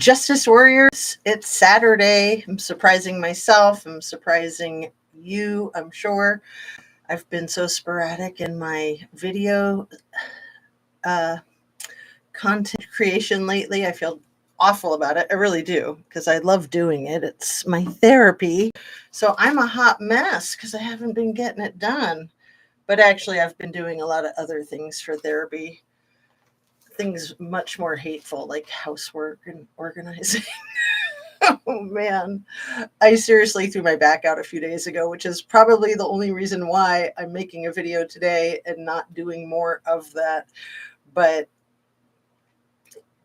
Justice Warriors, it's Saturday. I'm surprising myself. I'm surprising you, I'm sure. I've been so sporadic in my video uh, content creation lately. I feel awful about it. I really do, because I love doing it. It's my therapy. So I'm a hot mess because I haven't been getting it done. But actually, I've been doing a lot of other things for therapy, things much more hateful, like housework and organizing. Oh man, I seriously threw my back out a few days ago, which is probably the only reason why I'm making a video today and not doing more of that. But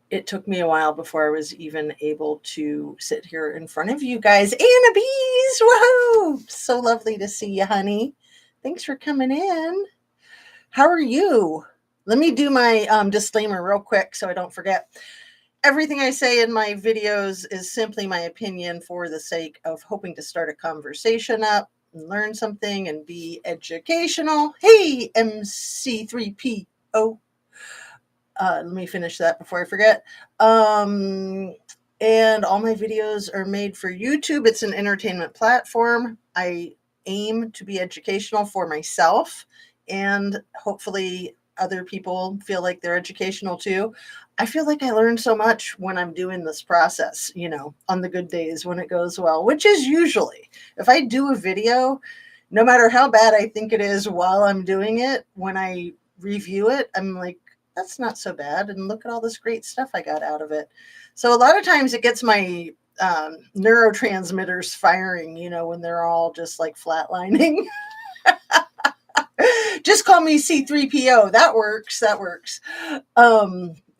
it took me a while before I was even able to sit here in front of you guys. Anna Bees, woohoo! So lovely to see you, honey. Thanks for coming in. How are you? Let me do my disclaimer real quick so I don't forget. Everything I say in my videos is simply my opinion for the sake of hoping to start a conversation up and learn something and be educational. Hey, MC3PO. Let me finish that before I forget. And all my videos are made for YouTube. It's an entertainment platform. I aim to be educational for myself, and hopefully other people feel like they're educational too. I feel like I learn so much when I'm doing this process, on the good days when it goes well, which is usually. If I do a video, no matter how bad I think it is while I'm doing it, when I review it, I'm like, that's not so bad. And look at all this great stuff I got out of it. So a lot of times it gets my neurotransmitters firing, when they're all just like flatlining. Just call me C3PO. That works.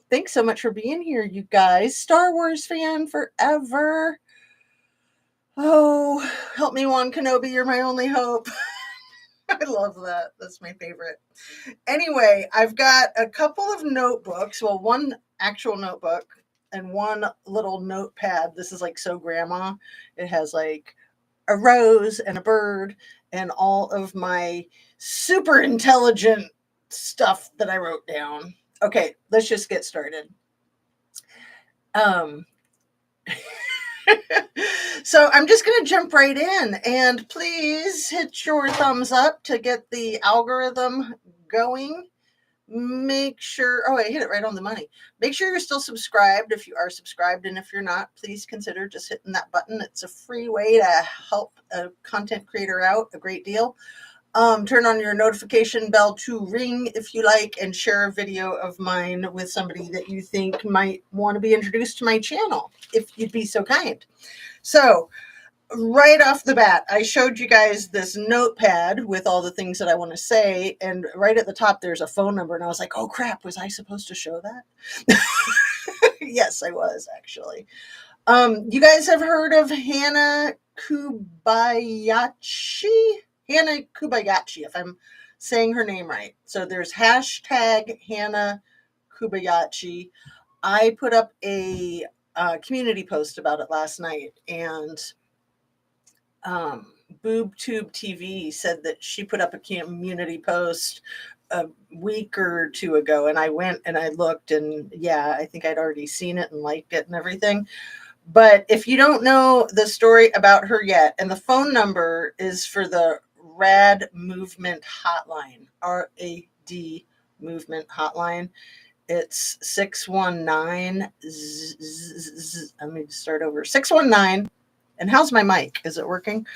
Thanks so much for being here, you guys. Star Wars fan forever. Oh, help me, Juan Kenobi. You're my only hope. I love that. That's my favorite. Anyway, I've got a couple of notebooks. Well, one actual notebook and one little notepad. This is like so grandma. It has like a rose and a bird and all of my super intelligent stuff that I wrote down. Okay, let's just get started. So I'm just going to jump right in, and please hit your thumbs up to get the algorithm going. Make sure, I hit it right on the money. Make sure you're still subscribed if you are subscribed, and if you're not, please consider just hitting that button. It's a free way to help a content creator out a great deal. Turn on your notification bell to ring if you like, and share a video of mine with somebody that you think might want to be introduced to my channel, if you'd be so kind. So right off the bat, I showed you guys this notepad with all the things that I want to say, and right at the top there's a phone number, and I was like, oh crap, was I supposed to show that? Yes, I was, actually. You guys have heard of Hannah Kobayashi? Hannah Kobayashi, if I'm saying her name right. So there's hashtag Hannah Kobayashi. I put up a community post about it last night, and BoobTube TV said that she put up a community post a week or two ago, and I went and I looked, and yeah, I think I'd already seen it and liked it and everything. But if you don't know the story about her yet, and the phone number is for the RAD Movement hotline, RAD Movement hotline. It's 619. Let me start over. 619. And how's my mic? Is it working?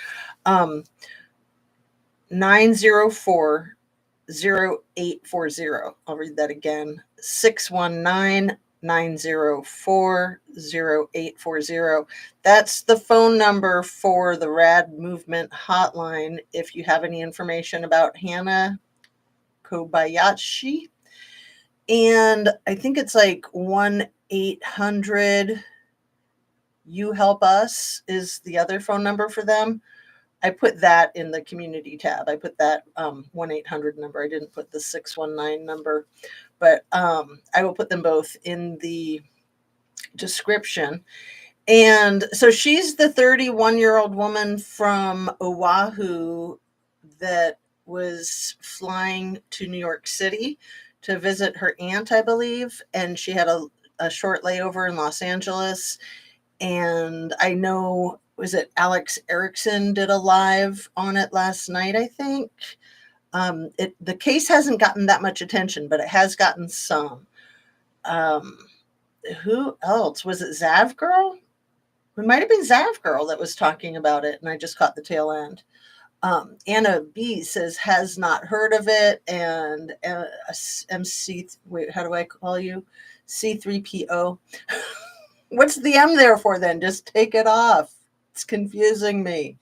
904 0840. I'll read that again. 619 904 0840. That's the phone number for the RAD Movement hotline if you have any information about Hannah Kobayashi. And I think it's like 1-800 You Help Us is the other phone number for them. I put that in the community tab. I put that 1-800 number. I didn't put the 619 number, but I will put them both in the description. And so she's the 31-year-old woman from Oahu that was flying to New York City to visit her aunt, I believe. And she had a a short layover in Los Angeles. And I know, was it Alex Erickson did a live on it last night, I think. The case hasn't gotten that much attention, but it has gotten some. Who else? Was it Zav Girl? It might have been Zav Girl that was talking about it, and I just caught the tail end. Anna B says has not heard of it, and MC, wait, how do I call you? C3PO. What's the M there for then? Just take it off. It's confusing me.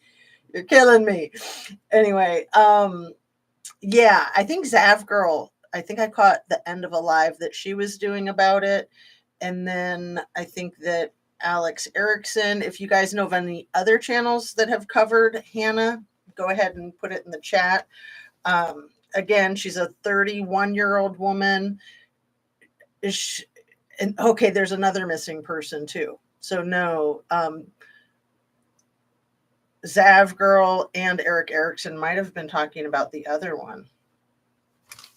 You're killing me. Anyway, yeah, I think Zav Girl, I think I caught the end of a live that she was doing about it. And then I think that Alex Erickson, if you guys know of any other channels that have covered Hannah, go ahead and put it in the chat. Again, she's a 31-year-old woman. And okay, there's another missing person too. So no, Zav Girl and Eric Erickson might have been talking about the other one.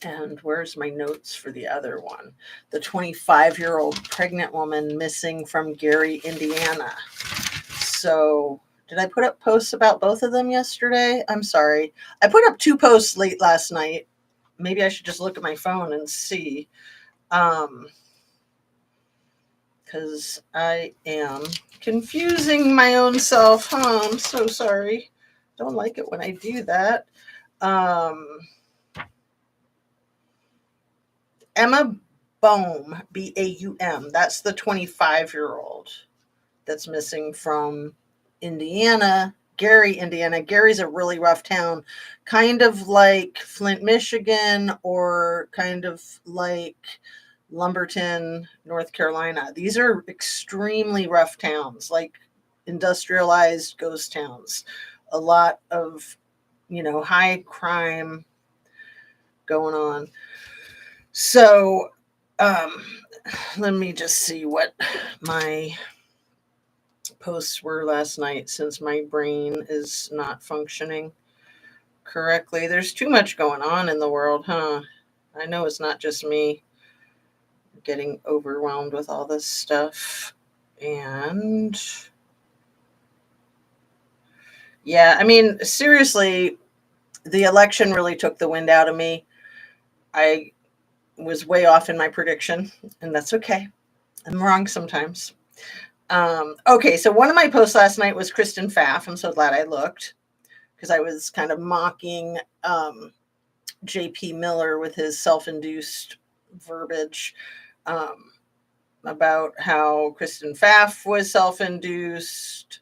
And where's my notes for the other one? The 25-year-old pregnant woman missing from Gary, Indiana. So did I put up posts about both of them yesterday? I'm sorry. I put up 2 posts late last night. Maybe I should just look at my phone and see. Because I am confusing my own self. I'm so sorry. Don't like it when I do that. Emma Bohm, Baum. That's the 25-year-old that's missing from Indiana, Gary, Indiana. Gary's a really rough town, kind of like Flint, Michigan, or kind of like Lumberton, North Carolina. These are extremely rough towns, like industrialized ghost towns. A lot of, high crime going on. So, let me just see what my posts were last night, since my brain is not functioning correctly. There's too much going on in the world, huh? I know it's not just me getting overwhelmed with all this stuff. And yeah, I mean, seriously, the election really took the wind out of me. I was way off in my prediction, and that's okay. I'm wrong sometimes. Okay, so one of my posts last night was Kristen Pfaff. I'm so glad I looked, because I was kind of mocking JP Miller with his self-induced verbiage about how Kristen Pfaff was self-induced,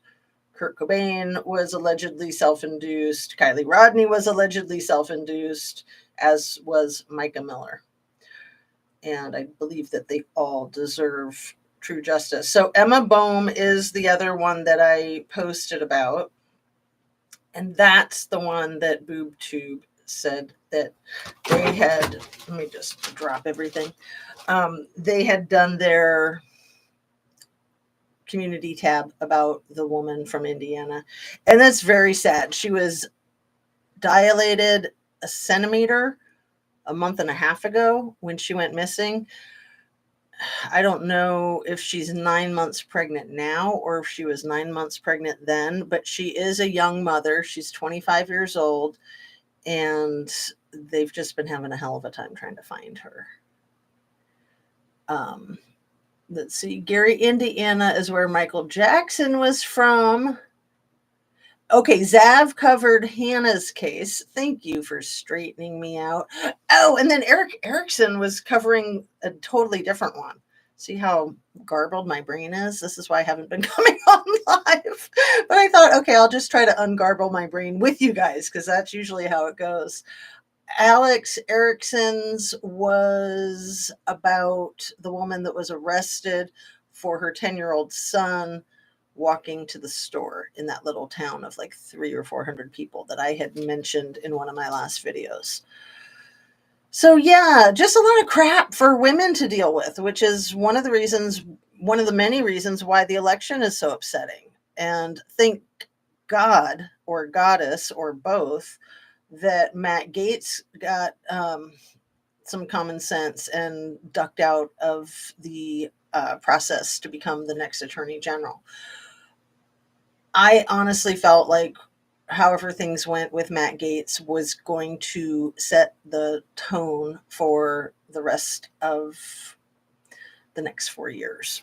Kurt Cobain was allegedly self-induced, Kylie Rodney was allegedly self-induced, as was Micah Miller. And I believe that they all deserve true justice. So Emma Bohm is the other one that I posted about. And that's the one that BoobTube said that they had, let me just drop everything. They had done their community tab about the woman from Indiana. And that's very sad. She was dilated a centimeter a month and a half ago when she went missing. I don't know if she's 9 months pregnant now or if she was 9 months pregnant then, but she is a young mother. She's 25 years old, and they've just been having a hell of a time trying to find her. Let's see. Gary, Indiana is where Michael Jackson was from. Okay, Zav covered Hannah's case. Thank you for straightening me out. Oh, and then Eric Erickson was covering a totally different one. See how garbled my brain is? This is why I haven't been coming on live. But I thought, okay, I'll just try to ungarble my brain with you guys, because that's usually how it goes. Alex Erickson's was about the woman that was arrested for her 10-year-old son walking to the store in that little town of like 300 or 400 people that I had mentioned in one of my last videos. So yeah, just a lot of crap for women to deal with, which is one of the many reasons why the election is so upsetting. And thank God, or goddess, or both, that Matt Gaetz got some common sense and ducked out of the process to become the next attorney general. I honestly felt like however things went with Matt Gaetz was going to set the tone for the rest of the next 4 years.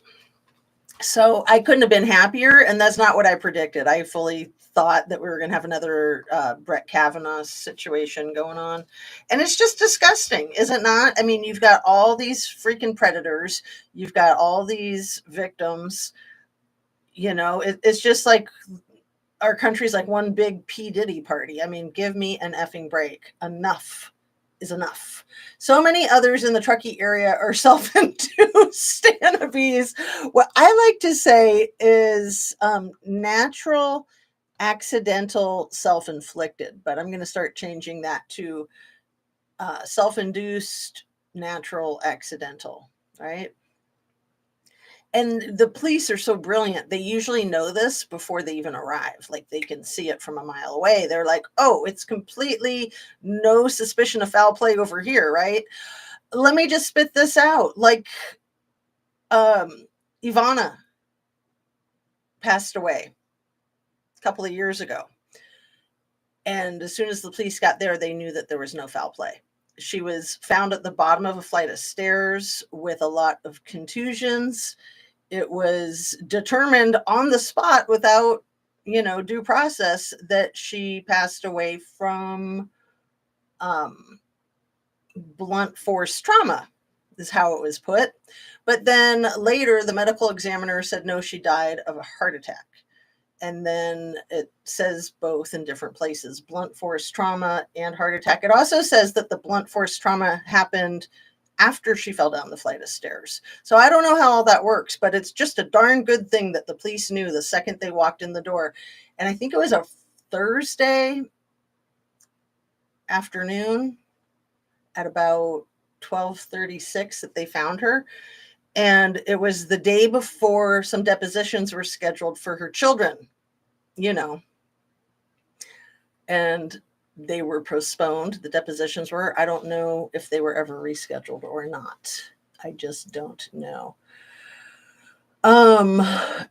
So I couldn't have been happier, and that's not what I predicted. I fully thought that we were going to have another Brett Kavanaugh situation going on, and it's just disgusting, is it not? I mean, you've got all these freaking predators, you've got all these victims. It's just like our country's like one big P Diddy party. I mean, give me an effing break. Enough is enough. So many others in the Truckee area are self-induced stannabies. What I like to say is natural, accidental, self-inflicted, but I'm going to start changing that to self-induced, natural, accidental, right? And the police are so brilliant. They usually know this before they even arrive. Like they can see it from a mile away. They're like, oh, it's completely no suspicion of foul play over here, right? Let me just spit this out. Like Ivana passed away a couple of years ago. And as soon as the police got there, they knew that there was no foul play. She was found at the bottom of a flight of stairs with a lot of contusions. It was determined on the spot without, due process that she passed away from blunt force trauma, is how it was put. But then later, the medical examiner said, no, she died of a heart attack. And then it says both in different places, blunt force trauma and heart attack. It also says that the blunt force trauma happened after she fell down the flight of stairs. So I don't know how all that works, but it's just a darn good thing that the police knew the second they walked in the door. And I think it was a Thursday afternoon at about 12:36 that they found her. And it was the day before some depositions were scheduled for her children, and they were postponed. The depositions were. I don't know if they were ever rescheduled or not. I just don't know.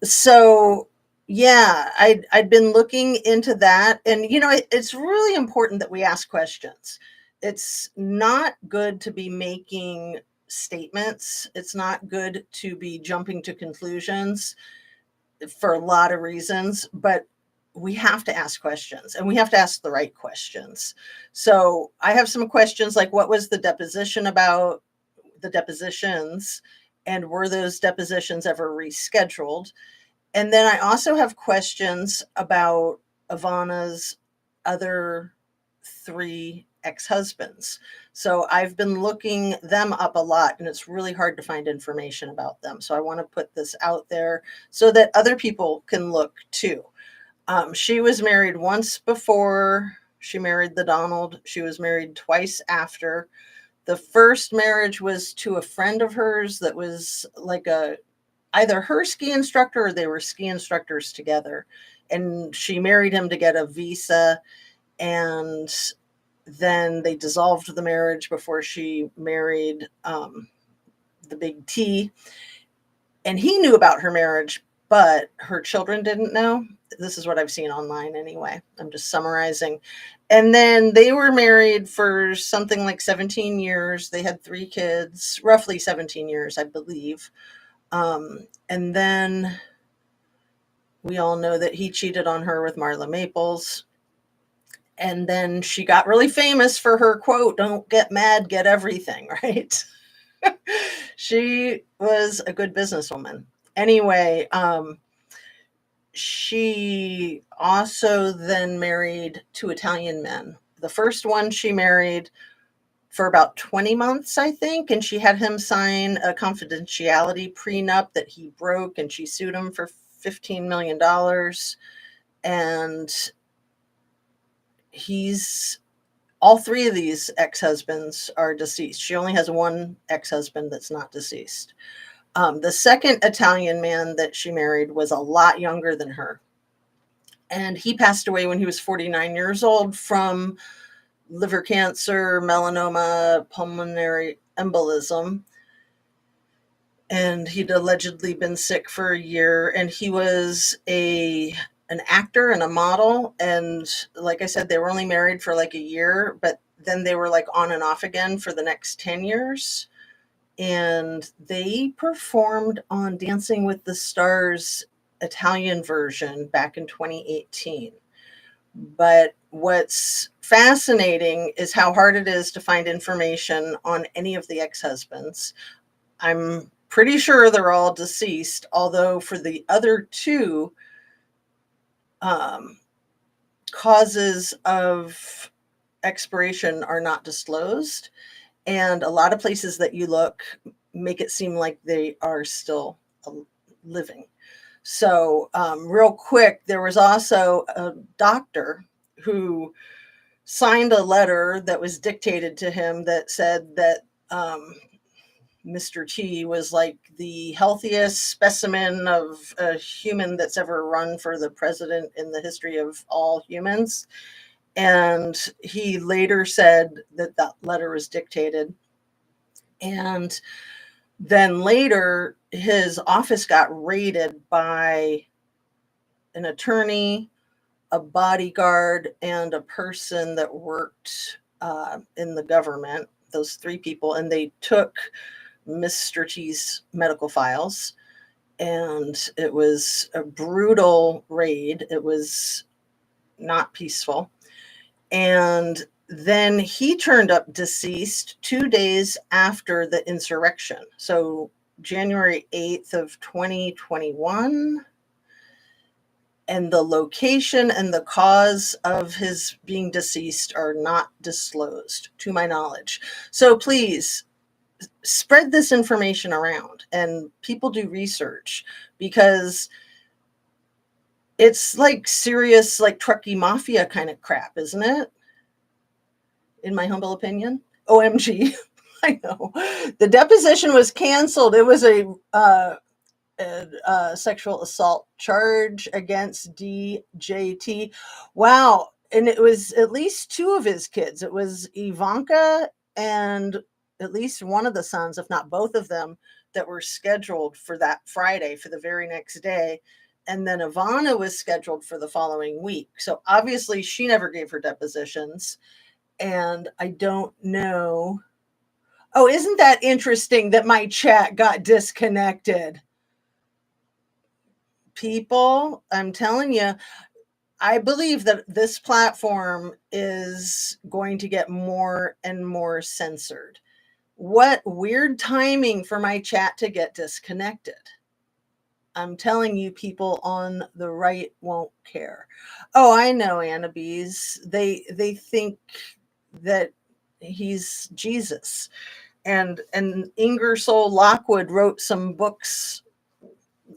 So yeah, I'd been looking into that, and it's really important that we ask questions. It's not good to be making statements. It's not good to be jumping to conclusions for a lot of reasons, but we have to ask questions, and we have to ask the right questions. So I have some questions like, what was the deposition about, the depositions, and were those depositions ever rescheduled? And then I also have questions about Ivana's other 3 ex-husbands. So I've been looking them up a lot, and it's really hard to find information about them. So I want to put this out there so that other people can look too. She was married once before she married the Donald. She was married twice after. The first marriage was to a friend of hers that was like either her ski instructor or they were ski instructors together. And she married him to get a visa, and then they dissolved the marriage before she married the big T. And he knew about her marriage, but her children didn't know. This is what I've seen online anyway. I'm just summarizing. And then they were married for something like 17 years. They had 3 kids, roughly 17 years, I believe. And then we all know that he cheated on her with Marla Maples. And then she got really famous for her quote, "Don't get mad, get everything," right? She was a good businesswoman. Anyway, she also then married 2 Italian men. The first one she married for about 20 months, I think, and she had him sign a confidentiality prenup that he broke, and she sued him for $15 million. And all 3 of these ex-husbands are deceased. She only has 1 ex-husband that's not deceased. The second Italian man that she married was a lot younger than her. And he passed away when he was 49 years old from liver cancer, melanoma, pulmonary embolism. And he'd allegedly been sick for a year, and he was an actor and a model, and like I said, they were only married for like a year, but then they were like on and off again for the next 10 years. And they performed on Dancing with the Stars Italian version back in 2018. But what's fascinating is how hard it is to find information on any of the ex-husbands. I'm pretty sure they're all deceased, although for the other two, causes of expiration are not disclosed. And a lot of places that you look make it seem like they are still living. So, real quick, there was also a doctor who signed a letter that was dictated to him that said that Mr. T was like the healthiest specimen of a human that's ever run for the president in the history of all humans. And he later said that that letter was dictated. And then later, his office got raided by an attorney, a bodyguard, and a person that worked in the government, those three people, and they took Mr. T's medical files. And it was a brutal raid. It was not peaceful. And then he turned up deceased 2 days after the insurrection. So January 8th of 2021. And the location and the cause of his being deceased are not disclosed, to my knowledge. So please spread this information around and people do research, because it's like serious, like Truckee Mafia kind of crap, isn't it? In my humble opinion. OMG. I know. The deposition was canceled. It was a sexual assault charge against DJT. Wow. And it was at least two of his kids. It was Ivanka and at least one of the sons, if not both of them, that were scheduled for that Friday for the very next day. And then Ivana was scheduled for the following week. So obviously she never gave her depositions. And I don't know. Oh, isn't that interesting that my chat got disconnected? People, I'm telling you, I believe that this platform is going to get more and more censored. What weird timing for my chat to get disconnected. I'm telling you, people on the right won't care. Oh, I know, Anna Bees. They think that he's Jesus. And Ingersoll Lockwood wrote some books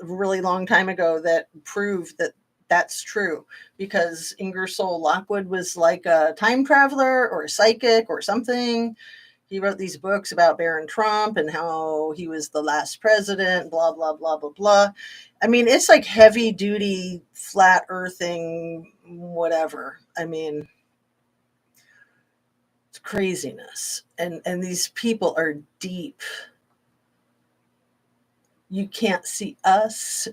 a really long time ago that prove that that's true, because Ingersoll Lockwood was like a time traveler or a psychic or something. He wrote these books about Barron Trump and how he was the last president, blah, blah, blah, blah, blah. I mean, it's like heavy duty, flat earthing, whatever. I mean, it's craziness. And these people are deep. You can't see us.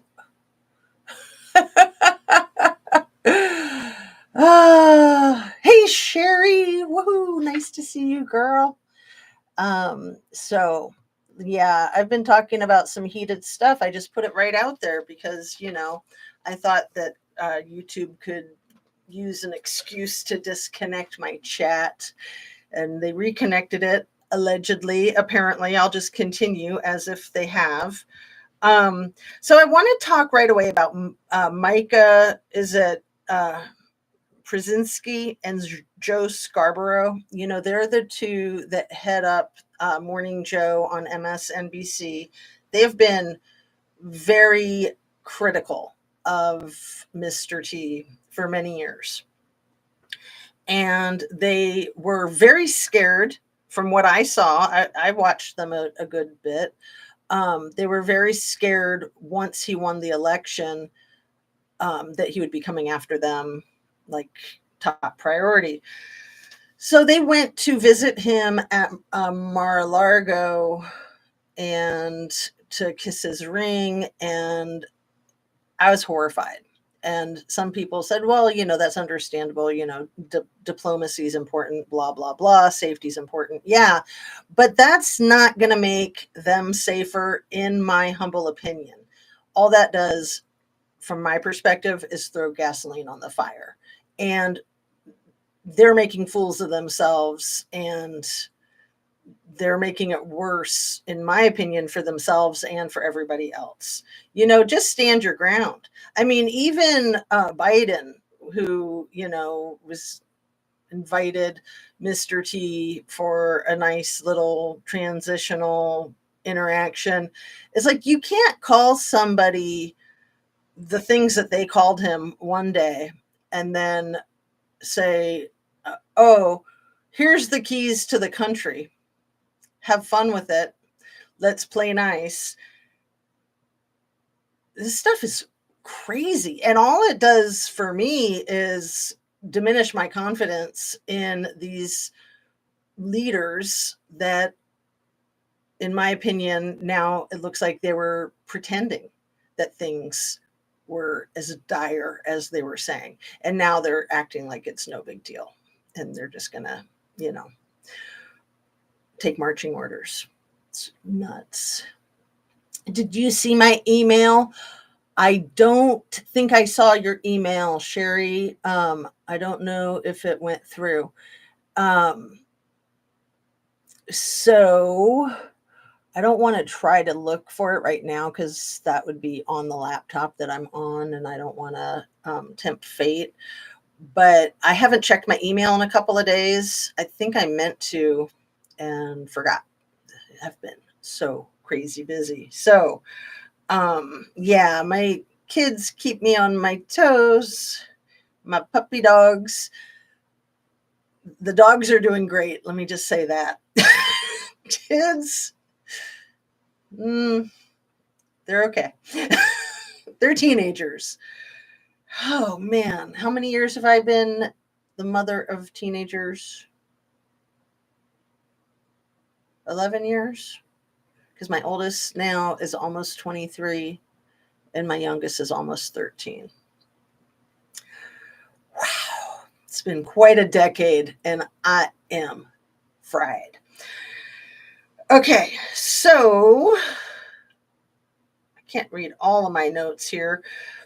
Hey Sherry, woohoo! Nice to see you, girl. So yeah, I've been talking about some heated stuff. I just put it right out there because I thought that YouTube could use an excuse to disconnect my chat, and they reconnected it allegedly. Apparently, I'll just continue as if they have. So I want to talk right away about Micah. Is it Brzezinski and Joe Scarborough? They're the two that head up Morning Joe on MSNBC. They have been very critical of Mr. T for many years. And they were very scared from what I saw. I watched them a good bit. They were very scared once he won the election that he would be coming after them like top priority. So they went to visit him at Mar-a-Lago and to kiss his ring, and I was horrified. And some people said, well, that's understandable. Diplomacy is important, blah, blah, blah. Safety is important. Yeah. But that's not going to make them safer, in my humble opinion. All that does, from my perspective, is throw gasoline on the fire. And they're making fools of themselves, and they're making it worse, in my opinion, for themselves and for everybody else. Just stand your ground. I mean, even Biden, who, was invited Mr. T for a nice little transitional interaction. It's like, you can't call somebody the things that they called him one day and then say, oh, here's the keys to the country. Have fun with it. Let's play nice. This stuff is crazy. And all it does for me is diminish my confidence in these leaders that, in my opinion, now it looks like they were pretending that things were as dire as they were saying. And now they're acting like it's no big deal. And they're just going to, take marching orders. It's nuts. Did you see my email? I don't think I saw your email, Sherry. I don't know if it went through. So I don't want to try to look for it right now, because that would be on the laptop that I'm on, and I don't want to tempt fate. But I haven't checked my email in a couple of days. I think I meant to and forgot. I've been so crazy busy. So, yeah, my kids keep me on my toes. My puppy dogs. The dogs are doing great. Let me just say that. Kids, they're okay. They're teenagers. Oh, man. How many years have I been the mother of teenagers? 11 years? Because my oldest now is almost 23 and my youngest is almost 13. Wow. It's been quite a decade and I am fried. Okay, so I can't read all of my notes here.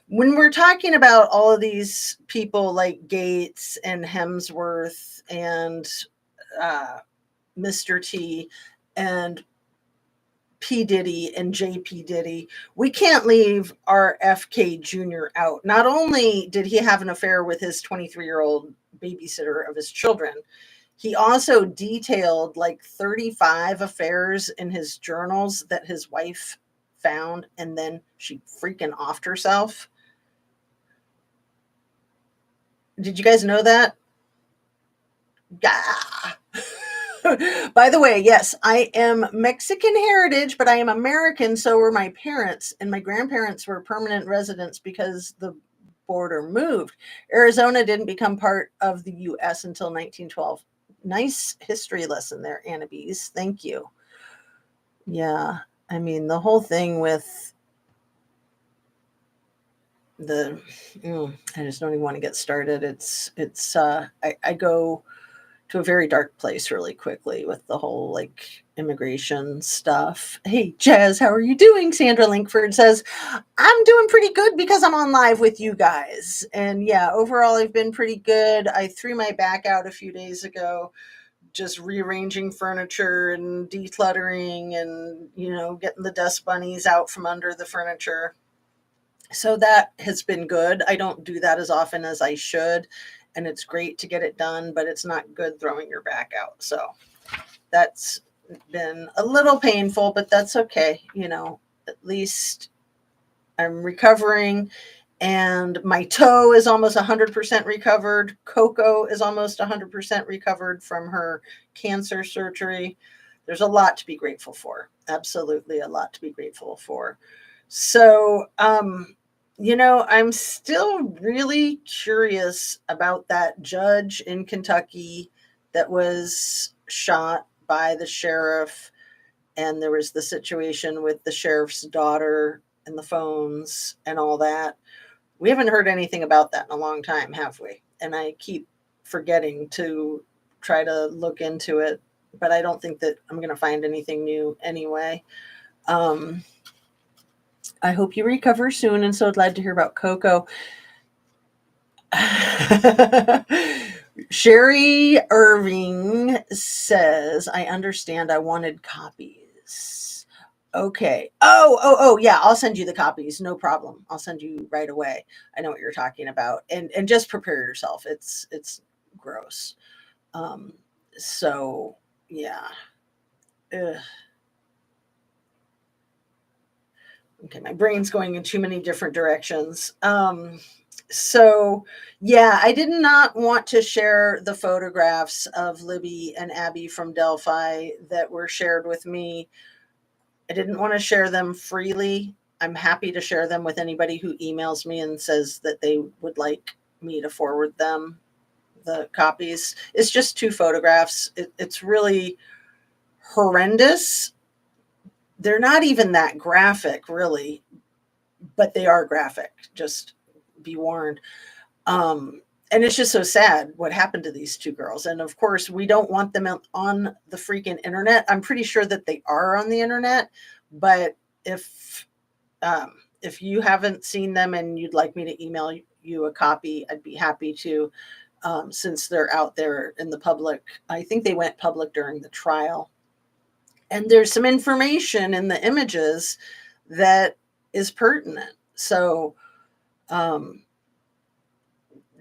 When we're talking about all of these people like Gates and Hemsworth and Mr. T and P. Diddy and JP Diddy, we can't leave RFK Jr. out. Not only did he have an affair with his 23-year-old babysitter of his children, he also detailed like 35 affairs in his journals that his wife found, and then she freaking offed herself. Did you guys know that? Yeah. By the way, yes, I am Mexican heritage, but I am American. So were my parents, and my grandparents were permanent residents because the border moved. Arizona didn't become part of the U.S. until 1912. Nice history lesson there, Anna Bees. Thank you. Yeah, I mean, the whole thing with the, I just don't even want to get started. I go to a very dark place really quickly with the whole like immigration stuff. Hey, Jazz, how are you doing? Sandra Linkford says, I'm doing pretty good because I'm on live with you guys. And yeah, overall, I've been pretty good. I threw my back out a few days ago, just rearranging furniture and decluttering and, getting the dust bunnies out from under the furniture. So that has been good. I don't do that as often as I should. And it's great to get it done, but it's not good throwing your back out. So that's been a little painful, but that's okay. At least I'm recovering, and my toe is almost 100% recovered. Coco is almost 100% recovered from her cancer surgery. There's a lot to be grateful for. Absolutely a lot to be grateful for. So, I'm still really curious about that judge in Kentucky that was shot by the sheriff, and there was the situation with the sheriff's daughter and the phones and all that. We haven't heard anything about that in a long time, have we? And I keep forgetting to try to look into it, but I don't think that I'm going to find anything new anyway. I hope you recover soon, and so glad to hear about Coco. Sherry Irving says, I understand, I wanted copies. Okay. Oh, yeah, I'll send you the copies. No problem. I'll send you right away. I know what you're talking about. And just prepare yourself. It's gross. So yeah. Ugh. Okay, my brain's going in too many different directions. So yeah, I did not want to share the photographs of Libby and Abby from Delphi that were shared with me. I didn't want to share them freely. I'm happy to share them with anybody who emails me and says that they would like me to forward them the copies. It's just 2 photographs. It's really horrendous. They're not even that graphic, really, but they are graphic. Just be warned. And it's just so sad what happened to these 2 girls. And of course, we don't want them on the freaking internet. I'm pretty sure that they are on the internet, but if you haven't seen them and you'd like me to email you a copy, I'd be happy to, since they're out there in the public. I think they went public during the trial. And there's some information in the images that is pertinent. So,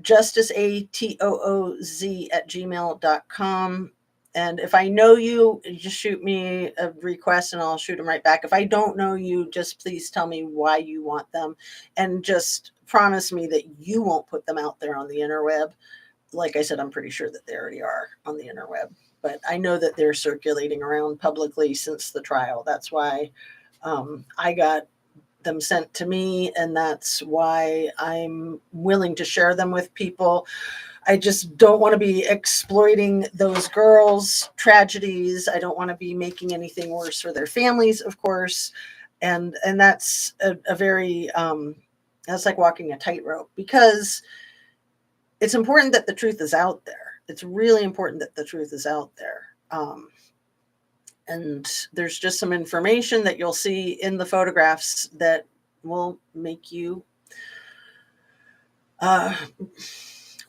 justiceatooz@gmail.com. And if I know you, just shoot me a request and I'll shoot them right back. If I don't know you, just please tell me why you want them, and just promise me that you won't put them out there on the interweb. Like I said, I'm pretty sure that they already are on the interweb, but I know that they're circulating around publicly since the trial. That's why I got them sent to me, and that's why I'm willing to share them with people. I just don't want to be exploiting those girls' tragedies. I don't want to be making anything worse for their families, of course. And that's a very that's like walking a tightrope, because it's important that the truth is out there. It's really important that the truth is out there. And there's just some information that you'll see in the photographs that will make you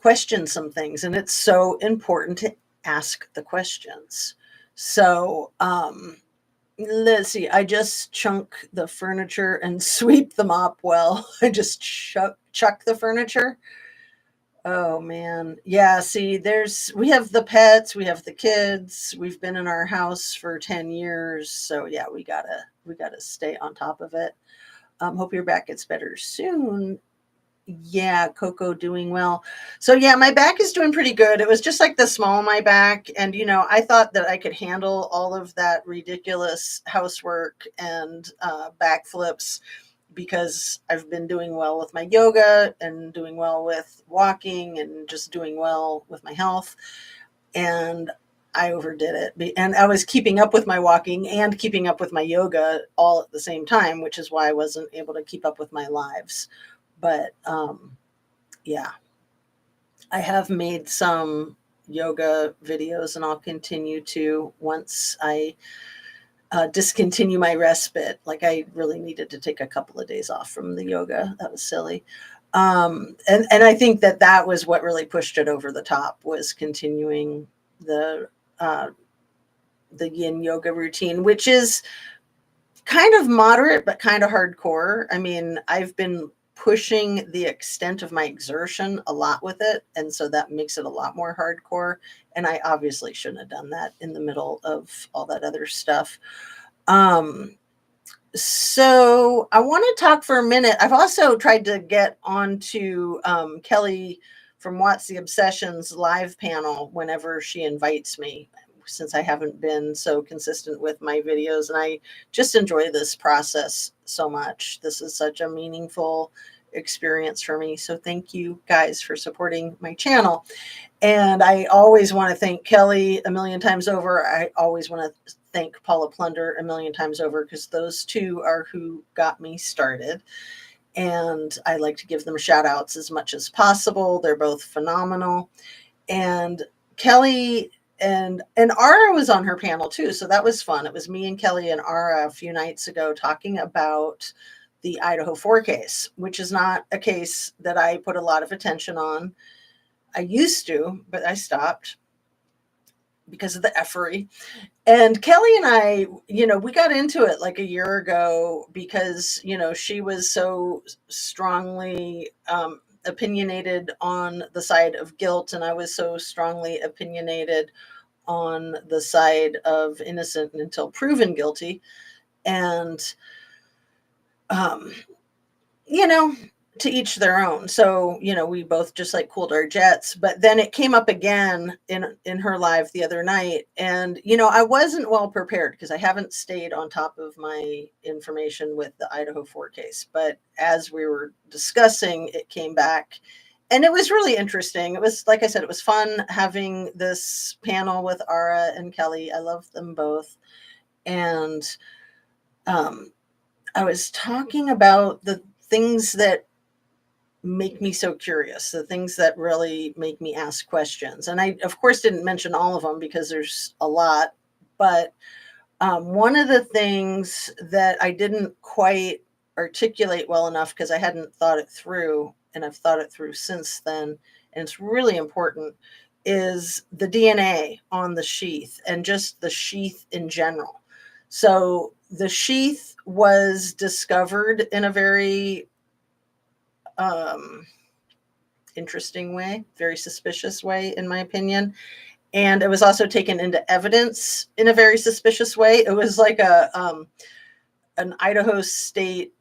question some things. And it's so important to ask the questions. So let's see. I just chunk the furniture and sweep the mop well. I just chuck the furniture. Oh man. Yeah, see, we have the pets, we have the kids. We've been in our house for 10 years. So yeah, we got to stay on top of it. Hope your back gets better soon. Yeah, Coco doing well. So yeah, my back is doing pretty good. It was just like the small of my back, and I thought that I could handle all of that ridiculous housework and backflips, because I've been doing well with my yoga and doing well with walking and just doing well with my health. And I overdid it. And I was keeping up with my walking and keeping up with my yoga all at the same time, which is why I wasn't able to keep up with my lives. But yeah, I have made some yoga videos, and I'll continue to once I discontinue my respite. Like, I really needed to take a couple of days off from the yoga. That was silly. And I think that was what really pushed it over the top, was continuing the yin yoga routine, which is kind of moderate, but kind of hardcore. I mean, I've been pushing the extent of my exertion a lot with it, and so that makes it a lot more hardcore. And I obviously shouldn't have done that in the middle of all that other stuff. So I want to talk for a minute. I've also tried to get onto Kelly from Watts the Obsession's live panel whenever she invites me, since I haven't been so consistent with my videos. And I just enjoy this process so much. This is such a meaningful experience for me. So thank you guys for supporting my channel. And I always want to thank Kelly a million times over. I always want to thank Paula Plunder a million times over, because those two are who got me started. And I like to give them shout outs as much as possible. They're both phenomenal. And Kelly and Ara was on her panel too. So that was fun. It was me and Kelly and Ara a few nights ago talking about the Idaho 4 case, which is not a case that I put a lot of attention on. I used to, but I stopped because of the effery. And Kelly and I, we got into it like a year ago because, she was so strongly opinionated on the side of guilt, and I was so strongly opinionated on the side of innocent until proven guilty. And, to each their own. So, we both just like cooled our jets. But then it came up again in her live the other night. And, I wasn't well prepared because I haven't stayed on top of my information with the Idaho 4 case. But as we were discussing, it came back. And it was really interesting. It was, like I said, it was fun having this panel with Ara and Kelly. I love them both. And I was talking about the things that make me so curious, the things that really make me ask questions. And I, of course, didn't mention all of them because there's a lot. But one of the things that I didn't quite articulate well enough because I hadn't thought it through, and I've thought it through since then, and it's really important, is the DNA on the sheath and just the sheath in general. So the sheath was discovered in a very interesting way, very suspicious way, in my opinion. And it was also taken into evidence in a very suspicious way. It was like an Idaho State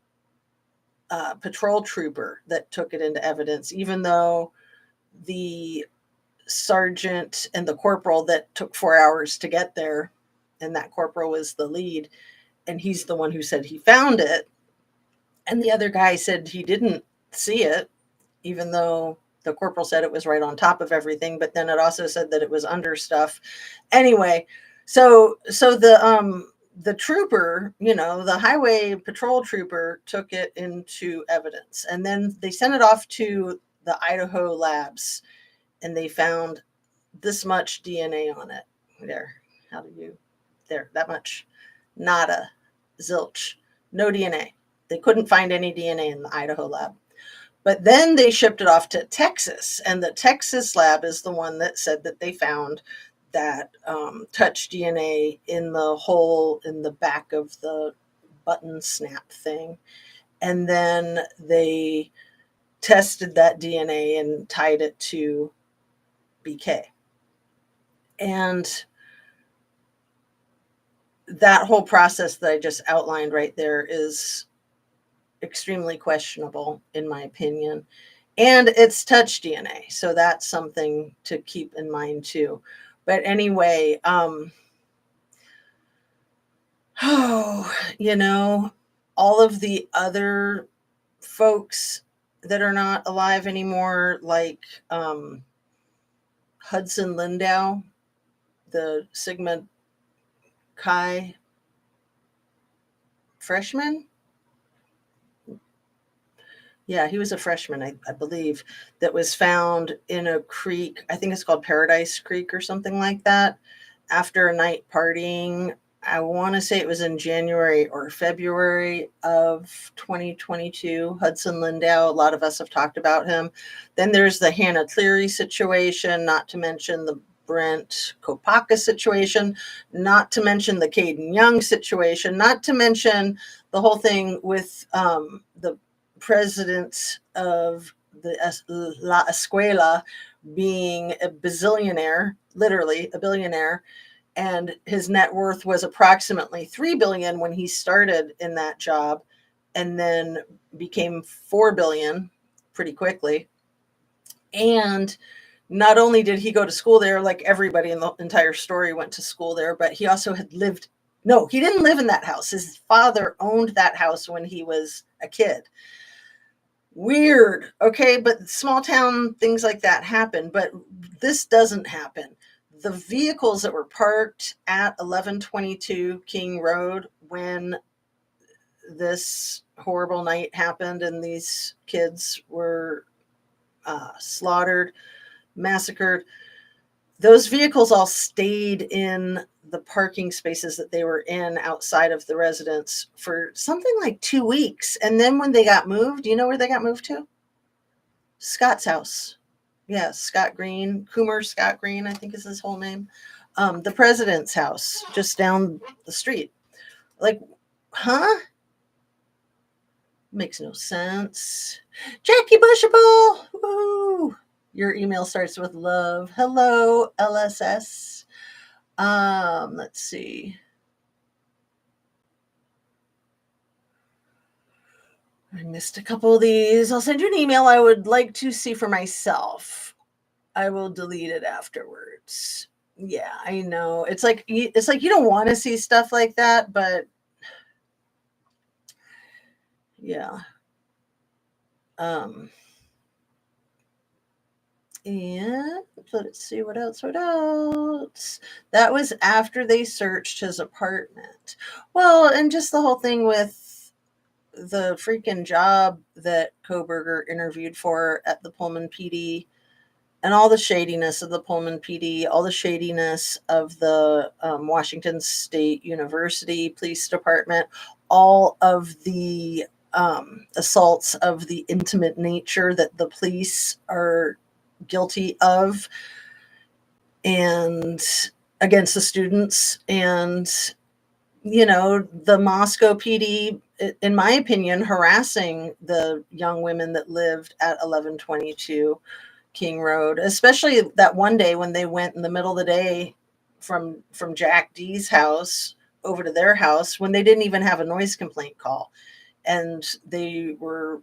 patrol trooper that took it into evidence, even though the sergeant and the corporal that took 4 hours to get there, and that corporal was the lead, and he's the one who said he found it. And the other guy said he didn't see it, even though the corporal said it was right on top of everything, but then it also said that it was under stuff. Anyway, so the trooper, the highway patrol trooper, took it into evidence, and then they sent it off to the Idaho labs, and they found this much DNA on it. That much? Nada, zilch, no DNA. They couldn't find any DNA in the Idaho lab. But then they shipped it off to Texas, and the Texas lab is the one that said that they found that touch DNA in the hole in the back of the button snap thing. And then they tested that DNA and tied it to BK. And that whole process that I just outlined right there is extremely questionable, in my opinion. And it's touch DNA, so that's something to keep in mind too. But anyway, all of the other folks that are not alive anymore, like Hudson Lindau, the Sigma Chi freshman. Yeah, he was a freshman, I believe, that was found in a creek. I think it's called Paradise Creek or something like that, after a night partying. I want to say it was in January or February of 2022. Hudson Lindau, a lot of us have talked about him. Then there's the Hannah Cleary situation, not to mention the Brent Kopaka situation, not to mention the Caden Young situation, not to mention the whole thing with the president of the La Escuela being a bazillionaire, literally a billionaire, and his net worth was approximately $3 billion when he started in that job, and then became $4 billion pretty quickly. And not only did he go to school there, like everybody in the entire story went to school there, but he also had lived. No, he didn't live in that house. His father owned that house when he was a kid. Weird. Okay, but small town things like that happen, but this doesn't happen. The vehicles that were parked at 1122 King Road when this horrible night happened and these kids were slaughtered, massacred, those vehicles all stayed in the parking spaces that they were in outside of the residence for something like 2 weeks. And then when they got moved, you know where they got moved to? Scott's house. Yeah, Scott Green, Coomer Scott Green, I think is his whole name. The president's house just down the street. Like, huh? Makes no sense. Jackie Bushable. Woo! Your email starts with love. Hello, LSS. Let's see. I missed a couple of these. I'll send you an email I would like to see for myself. I will delete it afterwards. Yeah, I know. It's like you don't want to see stuff like that, but yeah. Um and let's see what else. What else? That was after they searched his apartment. Well, and just the whole thing with the freaking job that Koberger interviewed for at the Pullman PD and all the shadiness of the Pullman PD, all the shadiness of the Washington State University Police Department, all of the assaults of the intimate nature that the police are guilty of and against the students. And, the Moscow PD, in my opinion, harassing the young women that lived at 1122 King Road, especially that one day when they went in the middle of the day from Jack D's house over to their house when they didn't even have a noise complaint call, and they were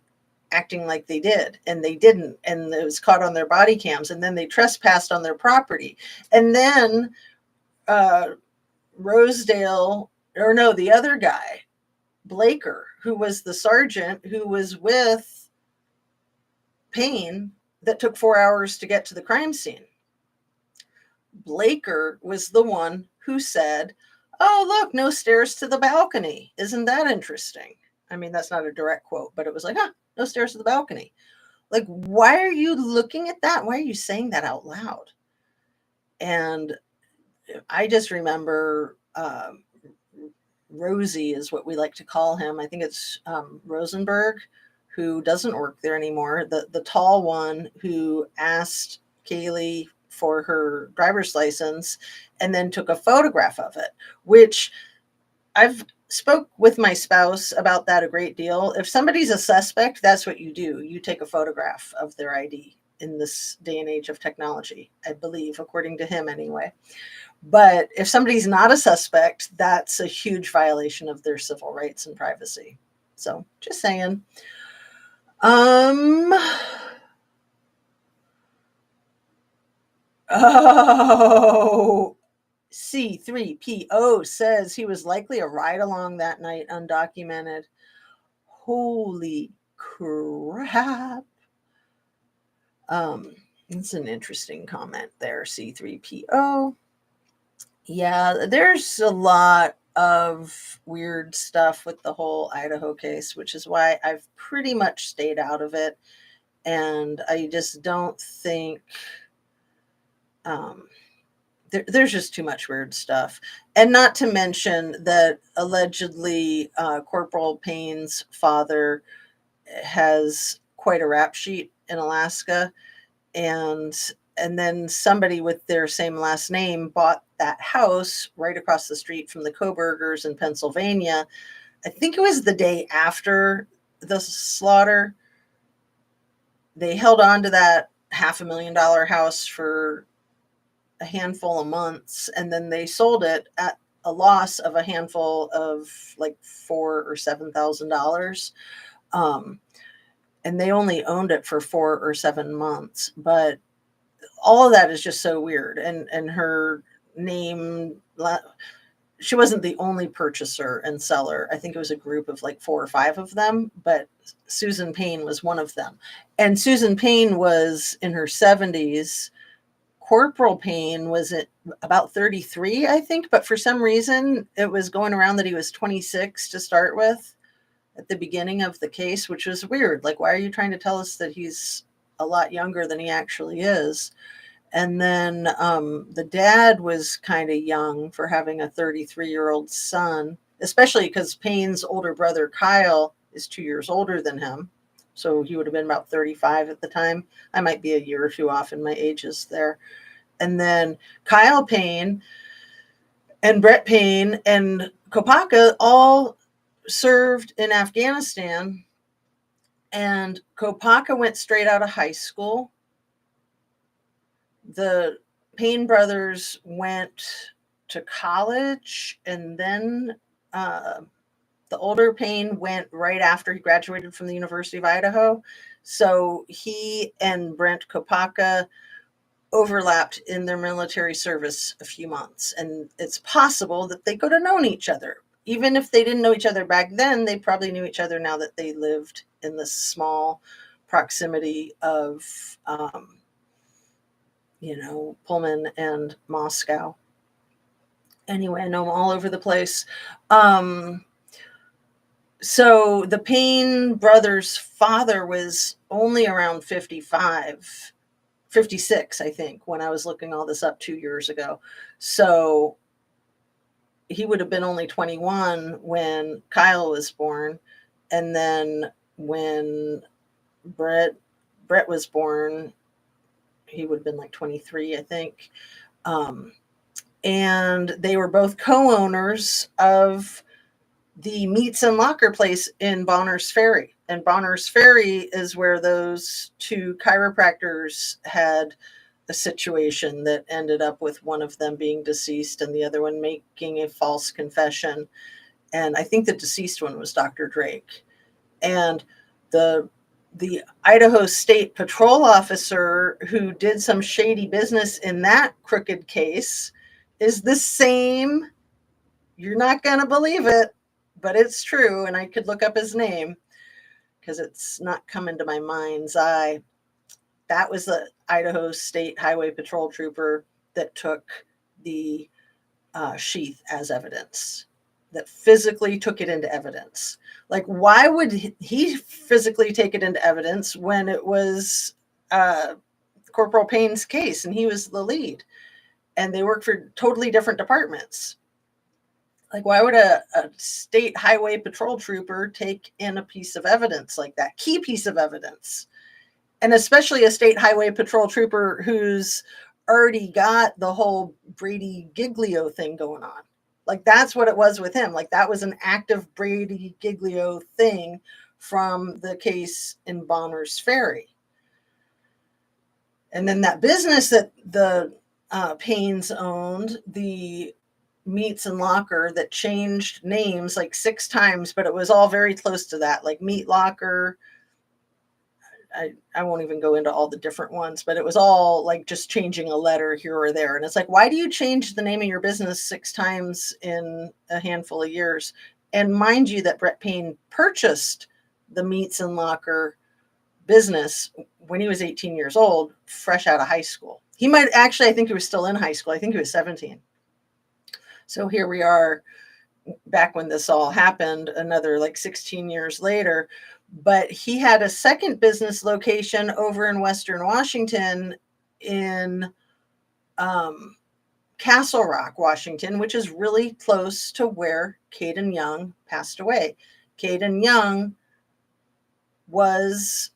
acting like they did, and they didn't, and it was caught on their body cams, and then they trespassed on their property, and then Rosedale, or no, the other guy, Blaker, who was the sergeant who was with Payne that took 4 hours to get to the crime scene. Blaker was the one who said, "Oh, look, no stairs to the balcony. Isn't that interesting?" I mean, that's not a direct quote, but it was like, no stairs to the balcony. Like, why are you looking at that? Why are you saying that out loud? And I just remember Rosie is what we like to call him. I think it's Rosenberg, who doesn't work there anymore. The tall one who asked Kaylee for her driver's license and then took a photograph of it, which I've spoke with my spouse about that a great deal. If somebody's a suspect, that's what you do. You take a photograph of their ID in this day and age of technology, I believe, according to him anyway. But if somebody's not a suspect, that's a huge violation of their civil rights and privacy. So just saying. Oh, C3PO says he was likely a ride along that night, undocumented. Holy crap. It's an interesting comment there, C3PO. Yeah, there's a lot of weird stuff with the whole Idaho case, which is why I've pretty much stayed out of it. And I just don't think there's just too much weird stuff. And not to mention that allegedly Corporal Payne's father has quite a rap sheet in Alaska. And then somebody with their same last name bought that house right across the street from the Kobergers in Pennsylvania. I think it was the day after the slaughter. They held on to that $500,000 house for a handful of months, and then they sold it at a loss of a handful of like $4,000 or $7,000. And they only owned it for 4 or 7 months, but all of that is just so weird. And her name, she wasn't the only purchaser and seller. I think it was a group of like 4 or 5 of them, but Susan Payne was one of them. And Susan Payne was in her 70s. Corporal Payne was at about 33, I think, but for some reason it was going around that he was 26 to start with at the beginning of the case, which was weird. Like, why are you trying to tell us that he's a lot younger than he actually is? And then the dad was kind of young for having a 33-year-old son, especially because Payne's older brother, Kyle, is 2 years older than him. So he would have been about 35 at the time. I might be a year or two off in my ages there. And then Kyle Payne and Brett Payne and Kopaka all served in Afghanistan. And Kopaka went straight out of high school. The Payne brothers went to college, and then the older Payne went right after he graduated from the University of Idaho. So he and Brent Kopaka overlapped in their military service a few months, and it's possible that they could have known each other. Even if they didn't know each other back then, they probably knew each other now that they lived in the small proximity of Pullman and Moscow. Anyway, I know I'm all over the place. So the Payne brothers' father was only around 55, 56, I think, when I was looking all this up 2 years ago. So he would have been only 21 when Kyle was born. And then when Brett was born, he would have been like 23, I think. And they were both co-owners of the Meats and Locker place in Bonners Ferry. And Bonners Ferry is where those 2 chiropractors had a situation that ended up with one of them being deceased and the other one making a false confession. And I think the deceased one was Dr. Drake. And the Idaho State Patrol officer who did some shady business in that crooked case is the same. You're not going to believe it, but it's true. And I could look up his name because it's not coming to my mind's eye. That was the Idaho State Highway Patrol trooper that took the sheath as evidence, that physically took it into evidence. Like, why would he physically take it into evidence when it was Corporal Payne's case and he was the lead and they worked for totally different departments? Like, why would a state highway patrol trooper take in a piece of evidence like that, key piece of evidence? And especially a state highway patrol trooper who's already got the whole Brady Giglio thing going on. Like, that's what it was with him. Like, that was an active Brady Giglio thing from the case in Bonners Ferry. And then that business that the Paynes owned, the Meats and Locker, that changed names like 6 times, but it was all very close to that, like Meat Locker. I won't even go into all the different ones, but it was all like just changing a letter here or there. And it's like, why do you change the name of your business 6 times in a handful of years? And mind you that Brett Payne purchased the Meats and Locker business when he was 18 years old, fresh out of high school. He might actually, I think he was still in high school. I think he was 17. So here we are back when this all happened, another like 16 years later. But he had a second business location over in Western Washington in Castle Rock, Washington, which is really close to where Caden Young passed away. Caden Young was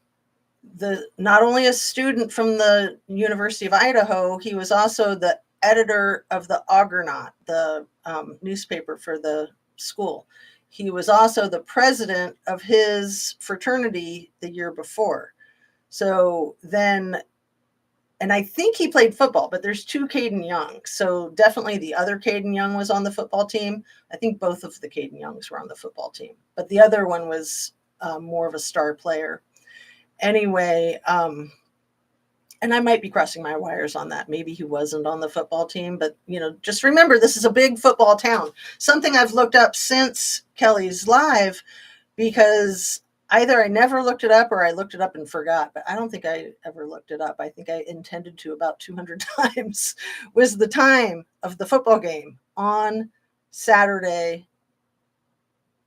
not only a student from the University of Idaho, he was also the editor of the Argonaut, the newspaper for the school. He was also the president of his fraternity the year before. So then, and I think he played football, but there's 2 Caden Young. So definitely the other Caden Young was on the football team. I think both of the Caden Youngs were on the football team, but the other one was more of a star player. Anyway, and I might be crossing my wires on that. Maybe he wasn't on the football team, but just remember, this is a big football town. Something I've looked up since Kelly's live, because either I never looked it up or I looked it up and forgot, but I don't think I ever looked it up. I think I intended to about 200 times, was the time of the football game on Saturday,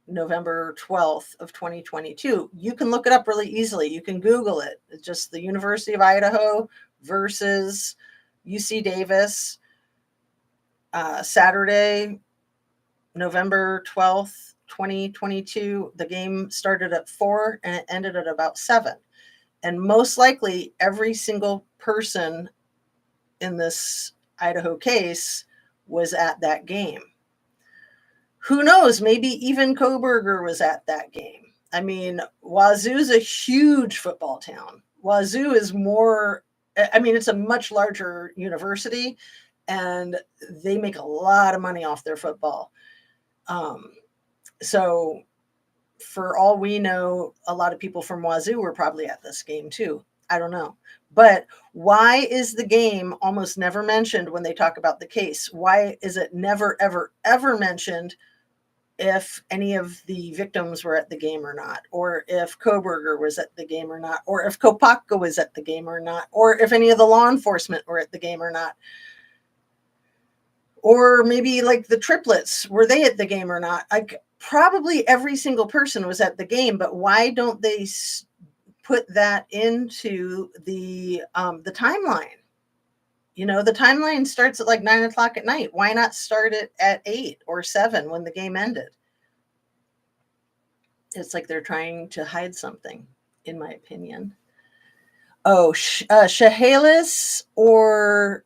November 12th of 2022. You can look it up really easily. You can Google it. It's just the University of Idaho versus UC Davis, Saturday, November 12th, 2022. The game started at 4 and it ended at about 7. And most likely every single person in this Idaho case was at that game. Who knows? Maybe even Koberger was at that game. I mean, Wazoo's a huge football town. Wazoo is more, it's a much larger university, and they make a lot of money off their football. So for all we know, a lot of people from Wazoo were probably at this game too. I don't know. But why is the game almost never mentioned when they talk about the case? Why is it never, ever, ever mentioned if any of the victims were at the game or not, or if Koberger was at the game or not, or if Kopaka was at the game or not, or if any of the law enforcement were at the game or not? Or maybe like the triplets, were they at the game or not? Like, probably every single person was at the game, but why don't they put that into the timeline? The timeline starts at like 9 o'clock at night. Why not start it at 8 or 7 when the game ended? It's like they're trying to hide something, in my opinion. Oh, Chehalis or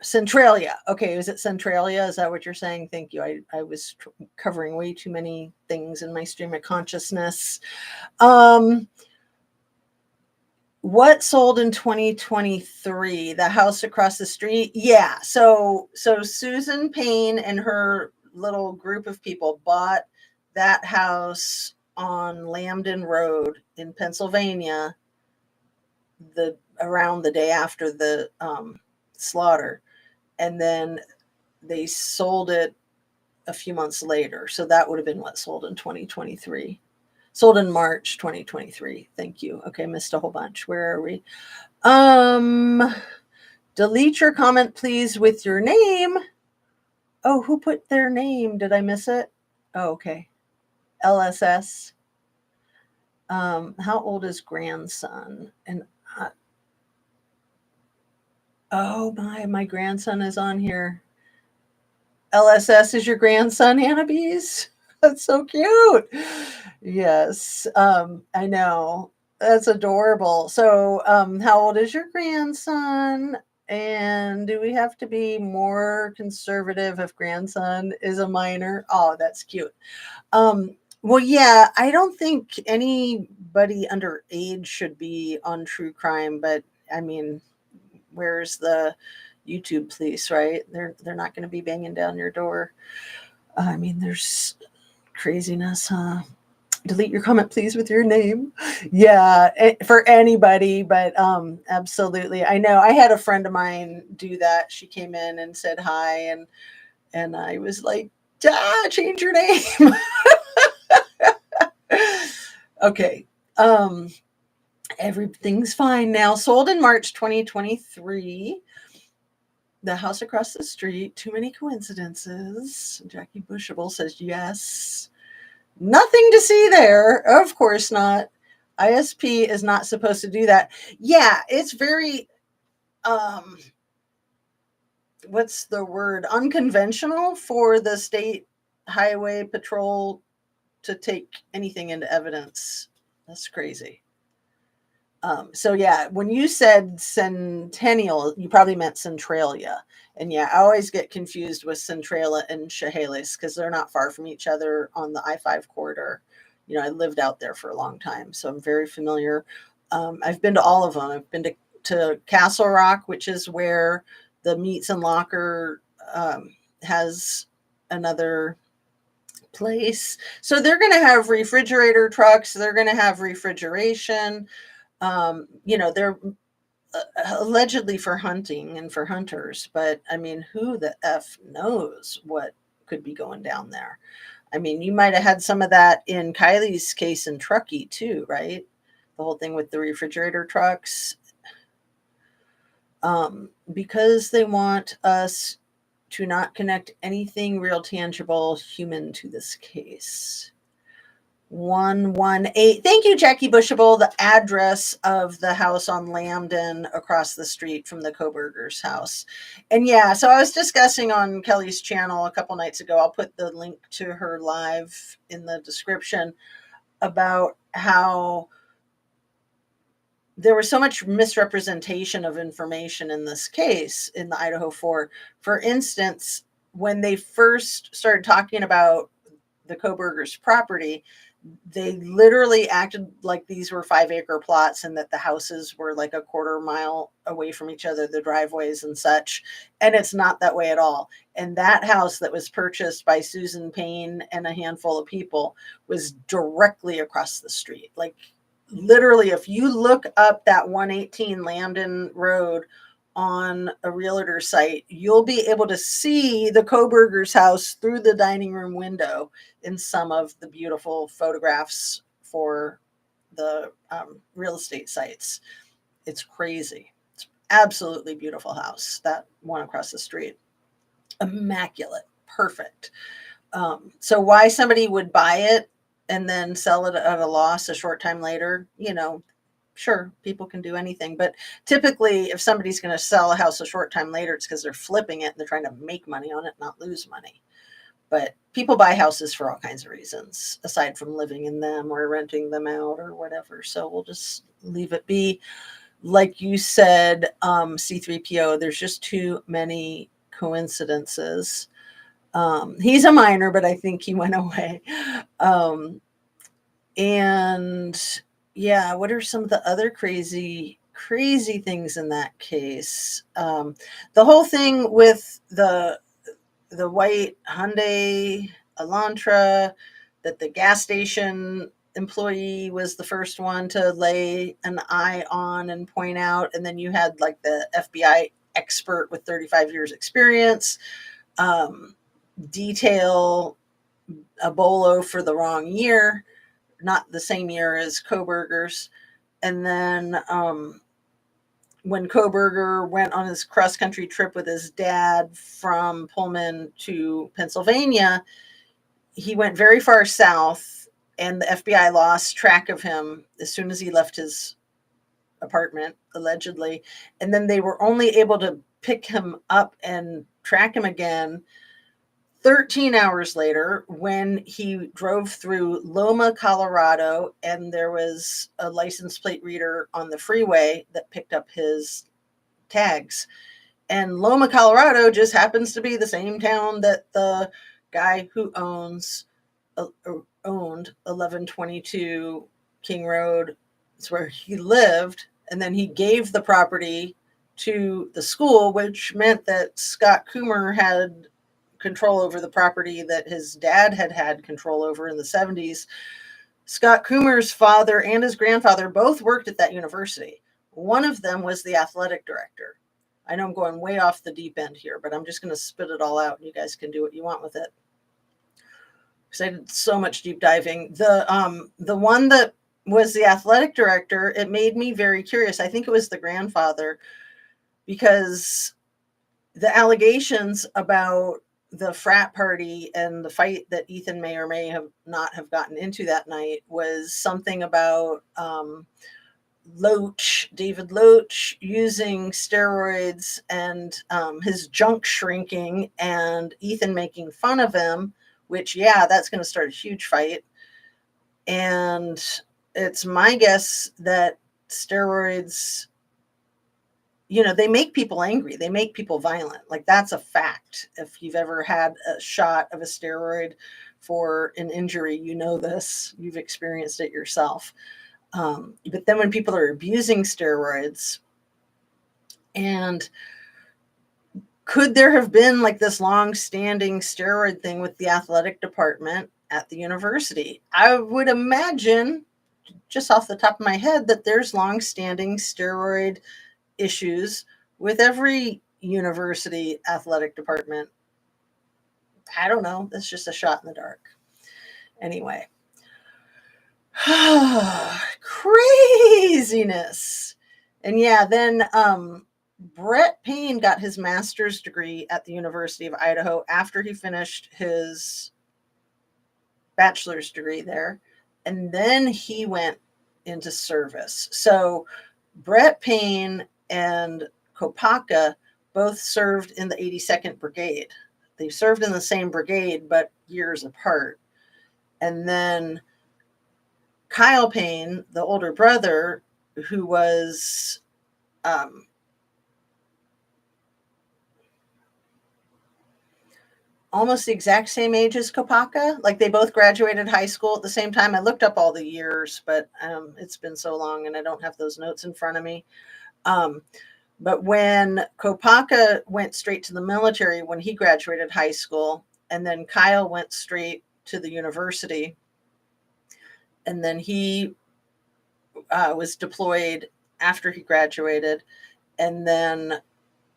Centralia. Okay, is it Centralia? Is that what you're saying? Thank you. I was covering way too many things in my stream of consciousness. What sold in 2023? The house across the street? Yeah. So Susan Payne and her little group of people bought that house on Lambden Road in Pennsylvania around the day after the slaughter. And then they sold it a few months later. So that would have been what sold in 2023. Sold in March 2023. Thank you. Okay, missed a whole bunch. Where are we? Delete your comment, please, with your name. Oh, who put their name? Did I miss it? Oh, okay. LSS. How old is grandson? And oh my grandson is on here. LSS is your grandson, Hannah Bees? That's so cute. Yes, I know. That's adorable. So, how old is your grandson? And do we have to be more conservative if grandson is a minor? Oh, that's cute. Well, yeah, I don't think anybody underage should be on true crime, but I mean, where's the YouTube police, right? They're not going to be banging down your door. I mean, there's craziness, huh? Delete your comment, please, with your name. Yeah, for anybody, but absolutely. I know I had a friend of mine do that. She came in and said hi, and I was like, change your name. Okay. Everything's fine now. Sold in March 2023. The house across the street. Too many coincidences. Jackie Bushable says yes. Nothing to see there. Of course not. ISP is not supposed to do that. Yeah, it's very, what's the word? Unconventional for the state highway patrol to take anything into evidence. That's crazy. So yeah, when you said Centennial, you probably meant Centralia. And yeah, I always get confused with Centralia and Chehalis because they're not far from each other on the I-5 corridor. I lived out there for a long time, so I'm very familiar. I've been to all of them. I've been to Castle Rock, which is where the Meats and Locker has another place. So they're going to have refrigerator trucks. They're going to have refrigeration. They're allegedly for hunting and for hunters, but I mean, who the F knows what could be going down there? I mean, you might have had some of that in Kylie's case in Truckee too, right? The whole thing with the refrigerator trucks. Because they want us to not connect anything real tangible human to this case. 118. Thank you, Jackie Bushable. The address of the house on Lambden across the street from the Koberger's house. And yeah, so I was discussing on Kelly's channel a couple nights ago. I'll put the link to her live in the description about how there was so much misrepresentation of information in this case in the Idaho 4. For instance, when they first started talking about the Koberger's property, they literally acted like these were 5-acre plots and that the houses were like a quarter mile away from each other, the driveways and such. And it's not that way at all. And that house that was purchased by Susan Payne and a handful of people was directly across the street. Like literally, if you look up that 118 Lambden Road on a realtor site, you'll be able to see the Koberger's house through the dining room window in some of the beautiful photographs for the real estate sites. It's crazy. It's absolutely beautiful house, that one across the street. Immaculate, perfect. So why somebody would buy it and then sell it at a loss a short time later, sure, people can do anything. But typically, if somebody's going to sell a house a short time later, it's because they're flipping it and they're trying to make money on it, not lose money. But people buy houses for all kinds of reasons, aside from living in them or renting them out or whatever. So we'll just leave it be. Like you said, C3PO, there's just too many coincidences. He's a minor, but I think he went away. And yeah, what are some of the other crazy things in that case? The whole thing with the white Hyundai Elantra, that the gas station employee was the first one to lay an eye on and point out, and then you had like the FBI expert with 35 years experience detail a bolo for the wrong year, not the same year as Koberger's. And then when Koberger went on his cross-country trip with his dad from Pullman to Pennsylvania, he went very far south, and the FBI lost track of him as soon as he left his apartment, allegedly. And then they were only able to pick him up and track him again 13 hours later, when he drove through Loma, Colorado, and there was a license plate reader on the freeway that picked up his tags. And Loma, Colorado just happens to be the same town that the guy who owned 1122 King Road. It's where he lived. And then he gave the property to the school, which meant that Scott Coomer had control over the property that his dad had control over in the 70s. Scott Coomer's father and his grandfather both worked at that university. One of them was the athletic director. I know I'm going way off the deep end here, but I'm just going to spit it all out and you guys can do what you want with it. Because I did so much deep diving. The one that was the athletic director, it made me very curious. I think it was the grandfather, because the allegations about the frat party and the fight that Ethan may or may have not have gotten into that night was something about David Loach using steroids and his junk shrinking, and Ethan making fun of him, which, yeah, that's going to start a huge fight. And it's my guess that steroids, they make people angry. They make people violent. Like, that's a fact. If you've ever had a shot of a steroid for an injury, you know this. You've experienced it yourself. But then when people are abusing steroids, and could there have been like this long-standing steroid thing with the athletic department at the university? I would imagine, just off the top of my head, that there's long-standing steroid issues with every university athletic department. I don't know. That's just a shot in the dark. Anyway. Craziness. And yeah, then Brett Payne got his master's degree at the University of Idaho after he finished his bachelor's degree there. And then he went into service. So Brett Payne and Kopaka both served in the 82nd Brigade. They served in the same brigade, but years apart. And then Kyle Payne, the older brother, who was almost the exact same age as Kopaka. Like they both graduated high school at the same time. I looked up all the years, but it's been so long and I don't have those notes in front of me. But when Kopaka went straight to the military when he graduated high school, and then Kyle went straight to the university, and then he was deployed after he graduated, and then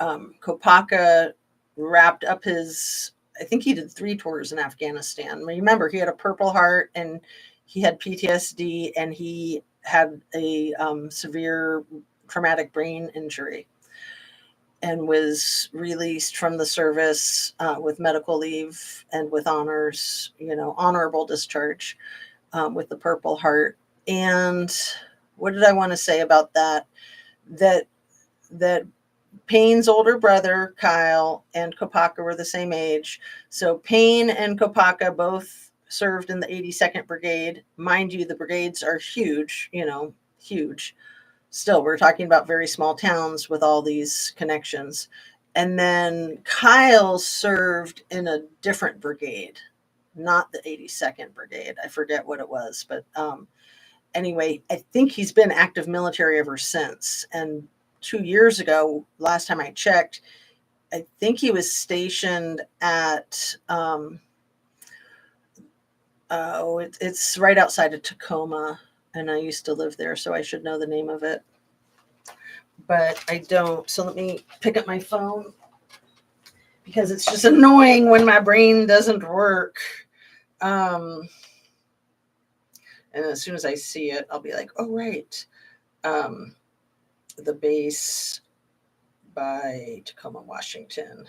Kopaka wrapped up his, I think he did 3 tours in Afghanistan. Remember, he had a Purple Heart and he had PTSD and he had a severe traumatic brain injury and was released from the service with medical leave and with honors, honorable discharge with the Purple Heart. And what did I want to say about that? That Payne's older brother, Kyle, and Kopaka were the same age. So Payne and Kopaka both served in the 82nd Brigade. Mind you, the brigades are huge, huge. Still, we're talking about very small towns with all these connections. And then Kyle served in a different brigade, not the 82nd Brigade. I forget what it was, but anyway, I think he's been active military ever since. And 2 years ago, last time I checked, I think he was stationed at, it's right outside of Tacoma, and I used to live there, so I should know the name of it. But I don't. So let me pick up my phone because it's just annoying when my brain doesn't work. And as soon as I see it, I'll be like, oh, right. The base by Tacoma, Washington.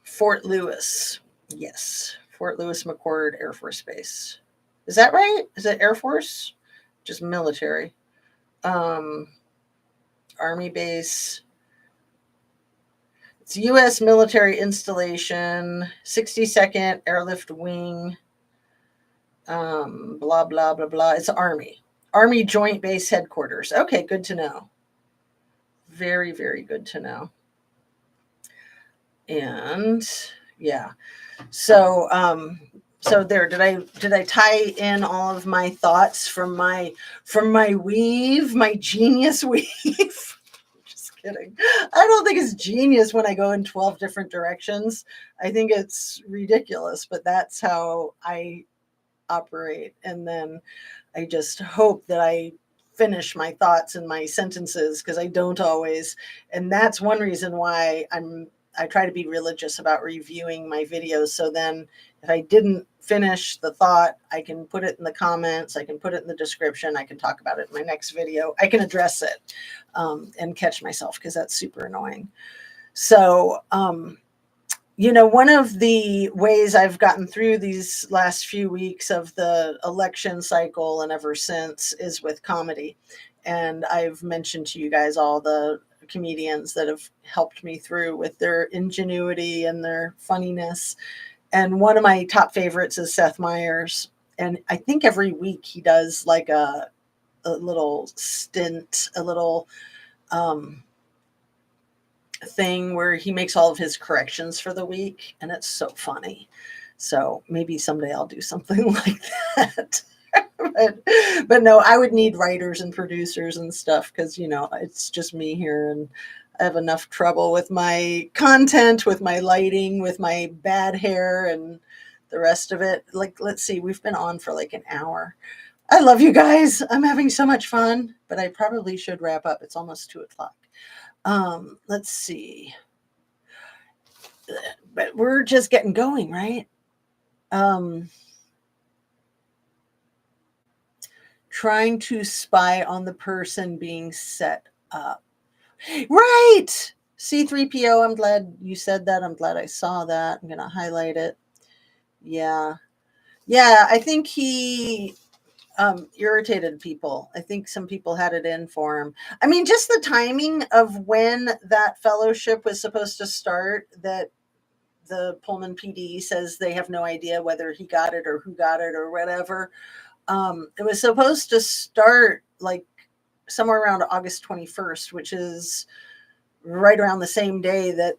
Fort Lewis. Yes. Fort Lewis McChord Air Force Base. Is that right? Is it Air Force? Just military. Army base. It's U.S. military installation, 62nd Airlift Wing, blah, blah, blah, blah. It's Army. Army Joint Base Headquarters. Okay, good to know. Very, very good to know. And yeah. So there, did I tie in all of my thoughts from my weave, my genius weave? Kidding. I don't think it's genius when I go in 12 different directions. I think it's ridiculous, but that's how I operate. And then I just hope that I finish my thoughts and my sentences because I don't always. And that's one reason why I try to be religious about reviewing my videos. So then if I didn't finish the thought, I can put it in the comments. I can put it in the description. I can talk about it in my next video. I can address it and catch myself because that's super annoying. So, one of the ways I've gotten through these last few weeks of the election cycle and ever since is with comedy. And I've mentioned to you guys all the comedians that have helped me through with their ingenuity and their funniness. And one of my top favorites is Seth Meyers. And I think every week he does like a little stint, a little thing where he makes all of his corrections for the week. And it's so funny. So maybe someday I'll do something like that. but no, I would need writers and producers and stuff because, it's just me here and I have enough trouble with my content, with my lighting, with my bad hair and the rest of it. Like, let's see, we've been on for like an hour. I love you guys. I'm having so much fun, but I probably should wrap up. It's almost 2 o'clock. Let's see. But we're just getting going, right? Trying to spy on the person being set up. Right. C3PO, I'm glad you said that. I'm glad I saw that. I'm going to highlight it. Yeah. Yeah, I think he irritated people. I think some people had it in for him. I mean, just the timing of when that fellowship was supposed to start, that the Pullman PD says they have no idea whether he got it or who got it or whatever. It was supposed to start like somewhere around August 21st, which is right around the same day that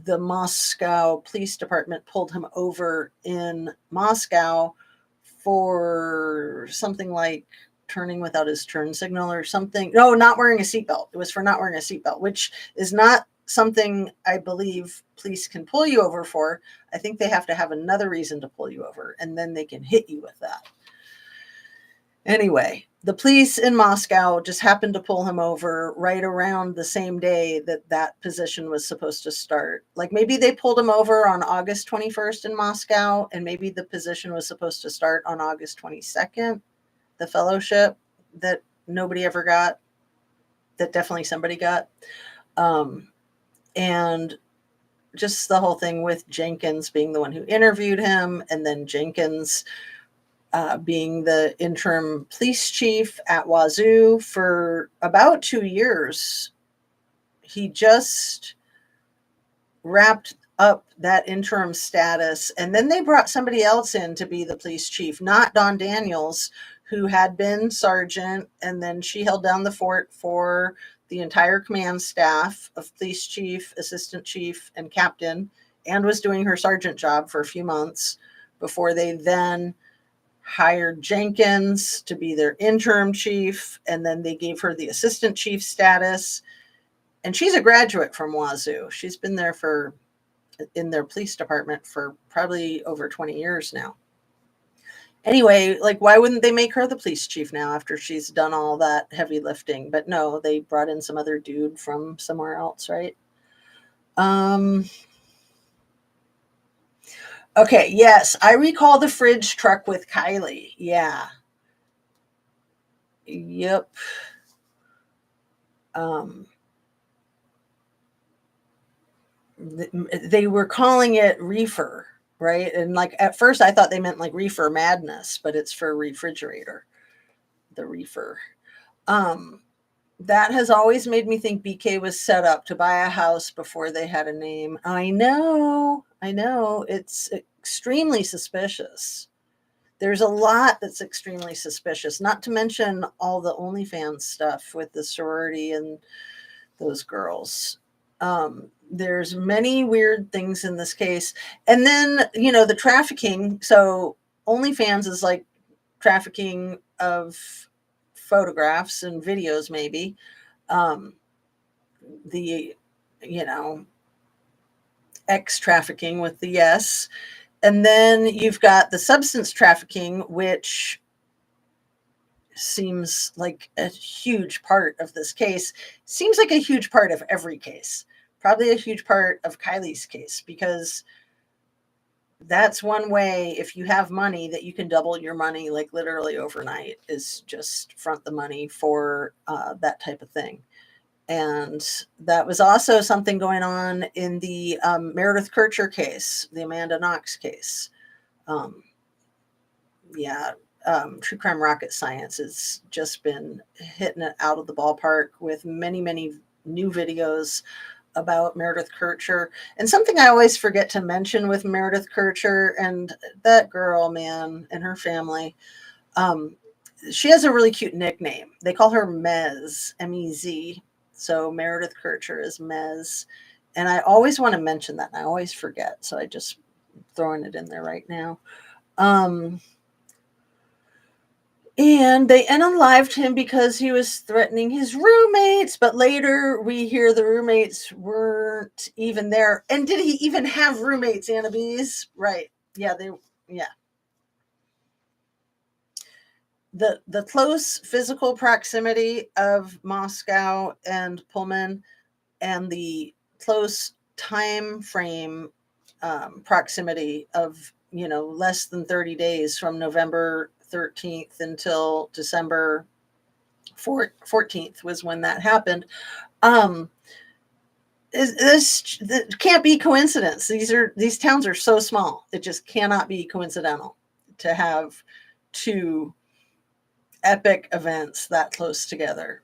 the Moscow police department pulled him over in Moscow for something like turning without his turn signal or something. No, not wearing a seatbelt. It was for not wearing a seatbelt, which is not something I believe police can pull you over for. I think they have to have another reason to pull you over, and then they can hit you with that. Anyway, the police in Moscow just happened to pull him over right around the same day that that position was supposed to start. Like maybe they pulled him over on August 21st in Moscow, and maybe the position was supposed to start on August 22nd, the fellowship that nobody ever got, that definitely somebody got. And just the whole thing with Jenkins being the one who interviewed him, and then Jenkins being the interim police chief at Wazoo for about 2 years. He just wrapped up that interim status, and then they brought somebody else in to be the police chief, not Dawn Daniels, who had been sergeant, and then she held down the fort for the entire command staff of police chief, assistant chief, and captain, and was doing her sergeant job for a few months before they then hired Jenkins to be their interim chief, and then they gave her the assistant chief status. And she's a graduate from Wazoo. She's been there in their police department for probably over 20 years now. Anyway, like, why wouldn't they make her the police chief now after she's done all that heavy lifting? But no, they brought in some other dude from somewhere else, right? Okay, yes, I recall the fridge truck with Kylie. Yeah. Yep. They were calling it reefer, right? And like at first I thought they meant like reefer madness, but it's for refrigerator, the reefer. That has always made me think BK was set up to buy a house before they had a name. I know. It's extremely suspicious. There's a lot that's extremely suspicious, not to mention all the OnlyFans stuff with the sorority and those girls. There's many weird things in this case. And then, the trafficking. So OnlyFans is like trafficking of photographs and videos, maybe. The, X trafficking with the yes. And then you've got the substance trafficking, which seems like a huge part of this case. Seems like a huge part of every case. Probably a huge part of Kylie's case, because that's one way, if you have money, that you can double your money like literally overnight, is just front the money for that type of thing. And that was also something going on in the Meredith Kircher case, the Amanda Knox case. True Crime Rocket Science has just been hitting it out of the ballpark with many, many new videos about Meredith Kircher. And something I always forget to mention with Meredith Kircher and that girl, man, and her family, she has a really cute nickname. They call her Mez, M-E-Z. So Meredith Kircher is Mez. And I always want to mention that, and I always forget. So I just throwing it in there right now. And they unalived him because he was threatening his roommates. But later we hear the roommates weren't even there. And did he even have roommates, Anna Bees? Right. Yeah, yeah. The close physical proximity of Moscow and Pullman, and the close time frame proximity of, less than 30 days from November 13th until December 14th was when that happened. Um, this can't be coincidence. These towns are so small. It just cannot be coincidental to have two epic events that close together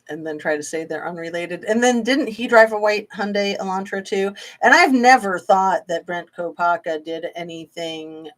and then try to say they're unrelated. And then didn't he drive a white Hyundai Elantra too? And I've never thought that Brent Kopaka did anything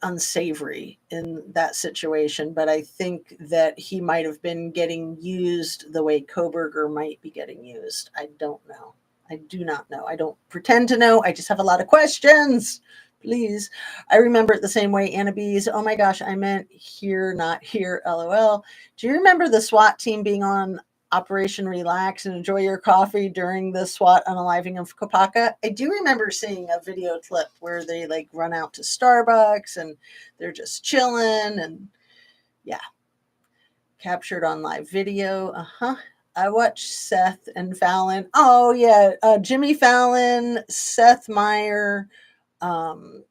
unsavory in that situation, but I think that he might have been getting used the way Koberger might be getting used. I don't know. I do not know. I don't pretend to know. I just have a lot of questions. Please. I remember it the same way. Anna B's, oh my gosh, I meant here, not here, LOL. Do you remember the SWAT team being on Operation Relax and Enjoy Your Coffee during the SWAT unaliving of Kopaka? I do remember seeing a video clip where they like run out to Starbucks and they're just chilling, and yeah, captured on live video. I watched Seth and Fallon. Oh yeah, Jimmy Fallon, Seth Meyer, um,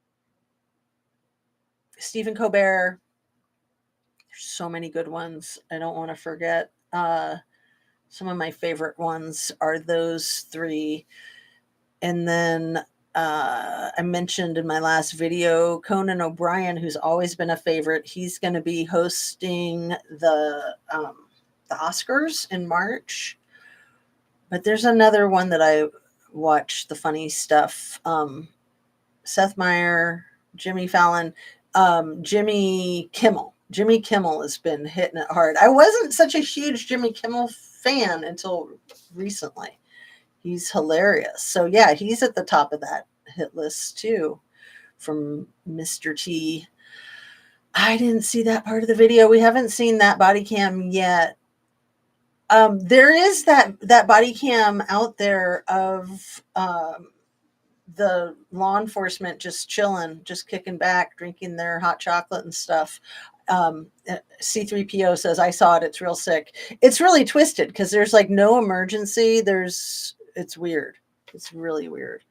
Stephen Colbert. There's so many good ones. I don't want to forget. Some of my favorite ones are those three. And then I mentioned in my last video, Conan O'Brien, who's always been a favorite. He's going to be hosting the Oscars in March. But there's another one that I watch the funny stuff. Seth Meyer, Jimmy Fallon, Jimmy Kimmel. Jimmy Kimmel has been hitting it hard. I wasn't such a huge Jimmy Kimmel fan until recently. He's hilarious. So yeah, he's at the top of that hit list too, from Mr. T. I didn't see that part of the video. We haven't seen that body cam yet. There is that body cam out there of the law enforcement just chilling, just kicking back, drinking their hot chocolate and stuff. C3PO says, I saw it. It's real sick. It's really twisted because there's like no emergency. It's weird. It's really weird.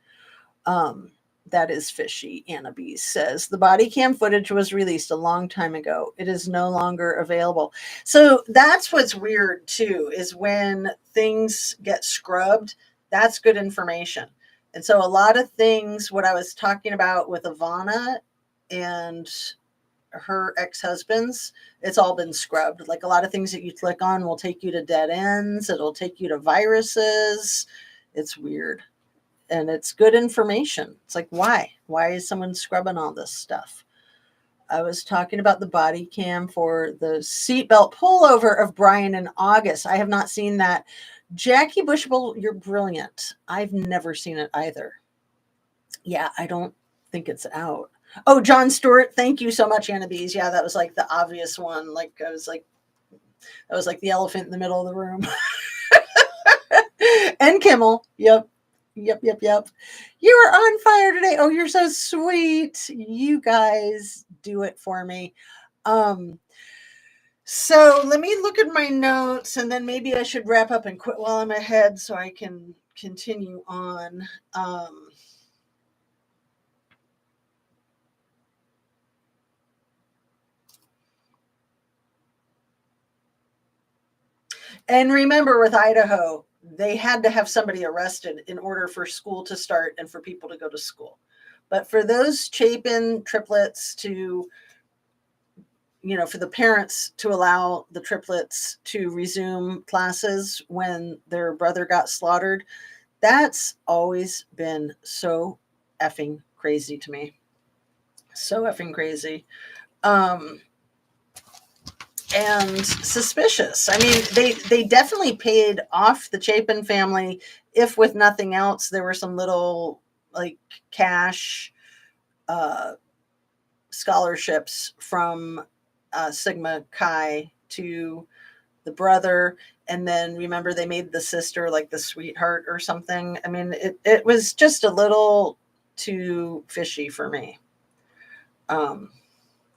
That is fishy. Anna B says the body cam footage was released a long time ago. It is no longer available. So that's what's weird too, is when things get scrubbed, that's good information. And so a lot of things, what I was talking about with Ivana and her ex-husbands, it's all been scrubbed. Like a lot of things that you click on will take you to dead ends. It'll take you to viruses. It's weird. And it's good information. It's like, why? Why is someone scrubbing all this stuff? I was talking about the body cam for the seatbelt pullover of Brian in August. I have not seen that. Jackie Bushable, you're brilliant. I've never seen it either. Yeah, I don't think it's out. Oh, John Stewart, thank you so much, Anna Bees. Yeah, that was like the obvious one. Like that was like the elephant in the middle of the room. And Kimmel. Yep. You are on fire today. Oh, you're so sweet. You guys do it for me. So let me look at my notes, and then maybe I should wrap up and quit while I'm ahead so I can continue on. And remember, with Idaho, they had to have somebody arrested in order for school to start and for people to go to school. But for those Chapin triplets to, for the parents to allow the triplets to resume classes when their brother got slaughtered, that's always been so effing crazy to me. So effing crazy. And suspicious. I mean, they definitely paid off the Chapin family. If with nothing else, there were some little like cash scholarships from Sigma Chi to the brother. And then remember, they made the sister like the sweetheart or something. I mean, it was just a little too fishy for me.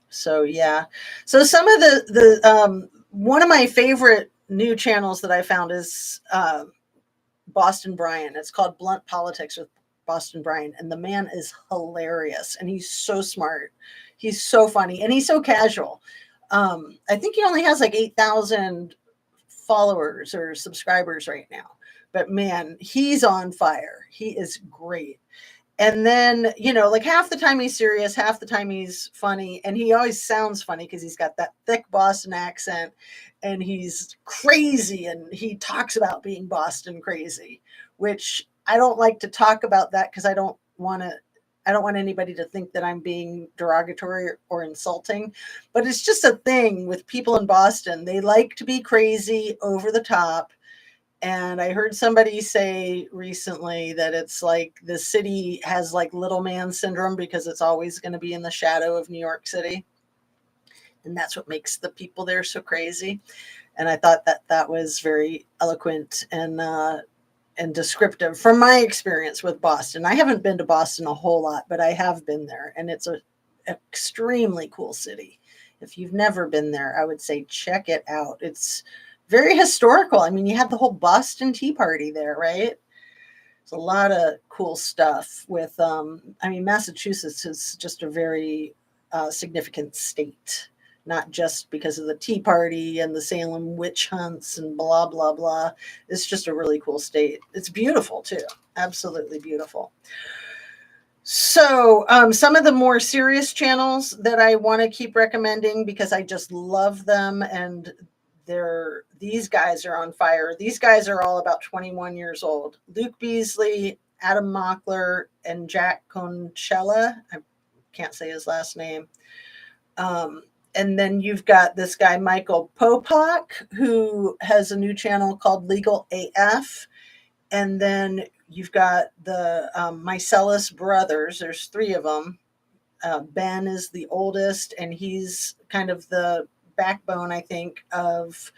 So yeah. So some of the one of my favorite new channels that I found is Boston Brian. It's called Blunt Politics with Boston Brian, and the man is hilarious, and he's so smart. He's so funny, and he's so casual. I think he only has like 8,000 followers or subscribers right now, but man, he's on fire. He is great. And then, like half the time he's serious, half the time he's funny. And he always sounds funny because he's got that thick Boston accent and he's crazy. And he talks about being Boston crazy, which I don't like to talk about that because I don't want anybody to think that I'm being derogatory or insulting. But it's just a thing with people in Boston. They like to be crazy, over the top. And I heard somebody say recently that it's like the city has like little man syndrome because it's always going to be in the shadow of New York City. And that's what makes the people there so crazy. And I thought that was very eloquent and descriptive from my experience with Boston. I haven't been to Boston a whole lot, but I have been there. And it's an extremely cool city. If you've never been there, I would say check it out. It's very historical. I mean, you had the whole Boston Tea Party there, right? There's a lot of cool stuff with, Massachusetts is just a very significant state, not just because of the Tea Party and the Salem witch hunts and blah, blah, blah. It's just a really cool state. It's beautiful too. Absolutely beautiful. So some of the more serious channels that I want to keep recommending because I just love them, and these guys are on fire. These guys are all about 21 years old. Luke Beasley, Adam Mockler, and Jack Conchella. I can't say his last name. And then you've got this guy, Michael Popak, who has a new channel called Legal AF. And then you've got the Mycelis brothers. There's three of them. Ben is the oldest, and he's kind of the backbone, I think, of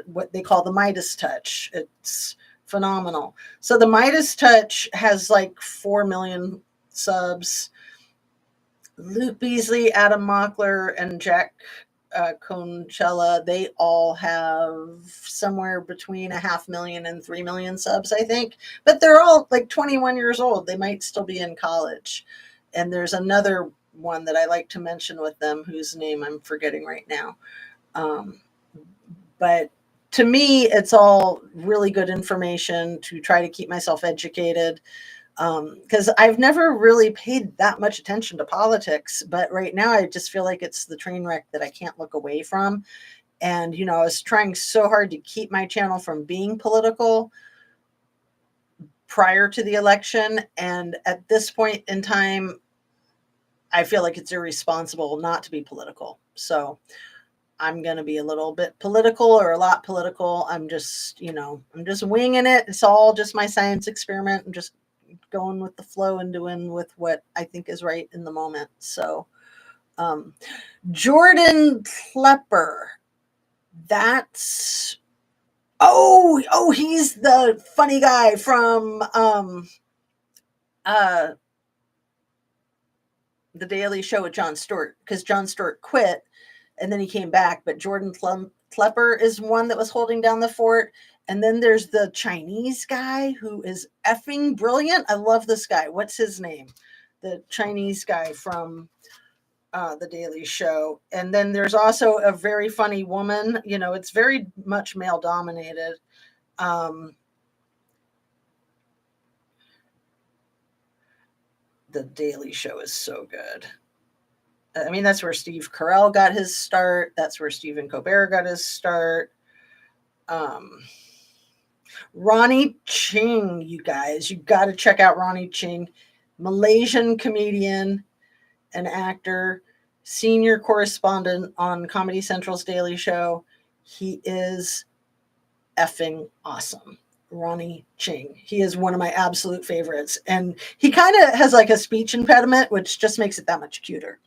what they call the Midas Touch. It's phenomenal. So the Midas Touch has like 4 million subs. Luke Beasley, Adam Mockler, and Jack Conchella, they all have somewhere between 500,000 and 3 million subs, I think. But they're all like 21 years old. They might still be in college. And there's another one that I like to mention with them, whose name I'm forgetting right now. But to me, it's all really good information to try to keep myself educated. Because I've never really paid that much attention to politics, but right now I just feel like it's the train wreck that I can't look away from. And, I was trying so hard to keep my channel from being political prior to the election. And at this point in time, I feel like it's irresponsible not to be political. So I'm going to be a little bit political or a lot political. I'm just winging it. It's all just my science experiment. I'm just going with the flow and doing with what I think is right in the moment. So Jordan Klepper, that's he's the funny guy from The Daily Show with Jon Stewart, because Jon Stewart quit and then he came back. But Jordan Klepper is one that was holding down the fort. And then there's the Chinese guy who is effing brilliant. I love this guy. What's his name? The Chinese guy from The Daily Show. And then there's also a very funny woman. It's very much male dominated. The Daily Show is so good. I mean, that's where Steve Carell got his start. That's where Stephen Colbert got his start. Ronnie Ching, you guys, you got to check out Ronnie Ching, Malaysian comedian and actor, senior correspondent on Comedy Central's Daily Show. He is effing awesome. Ronnie Ching. He is one of my absolute favorites. And he kind of has like a speech impediment, which just makes it that much cuter.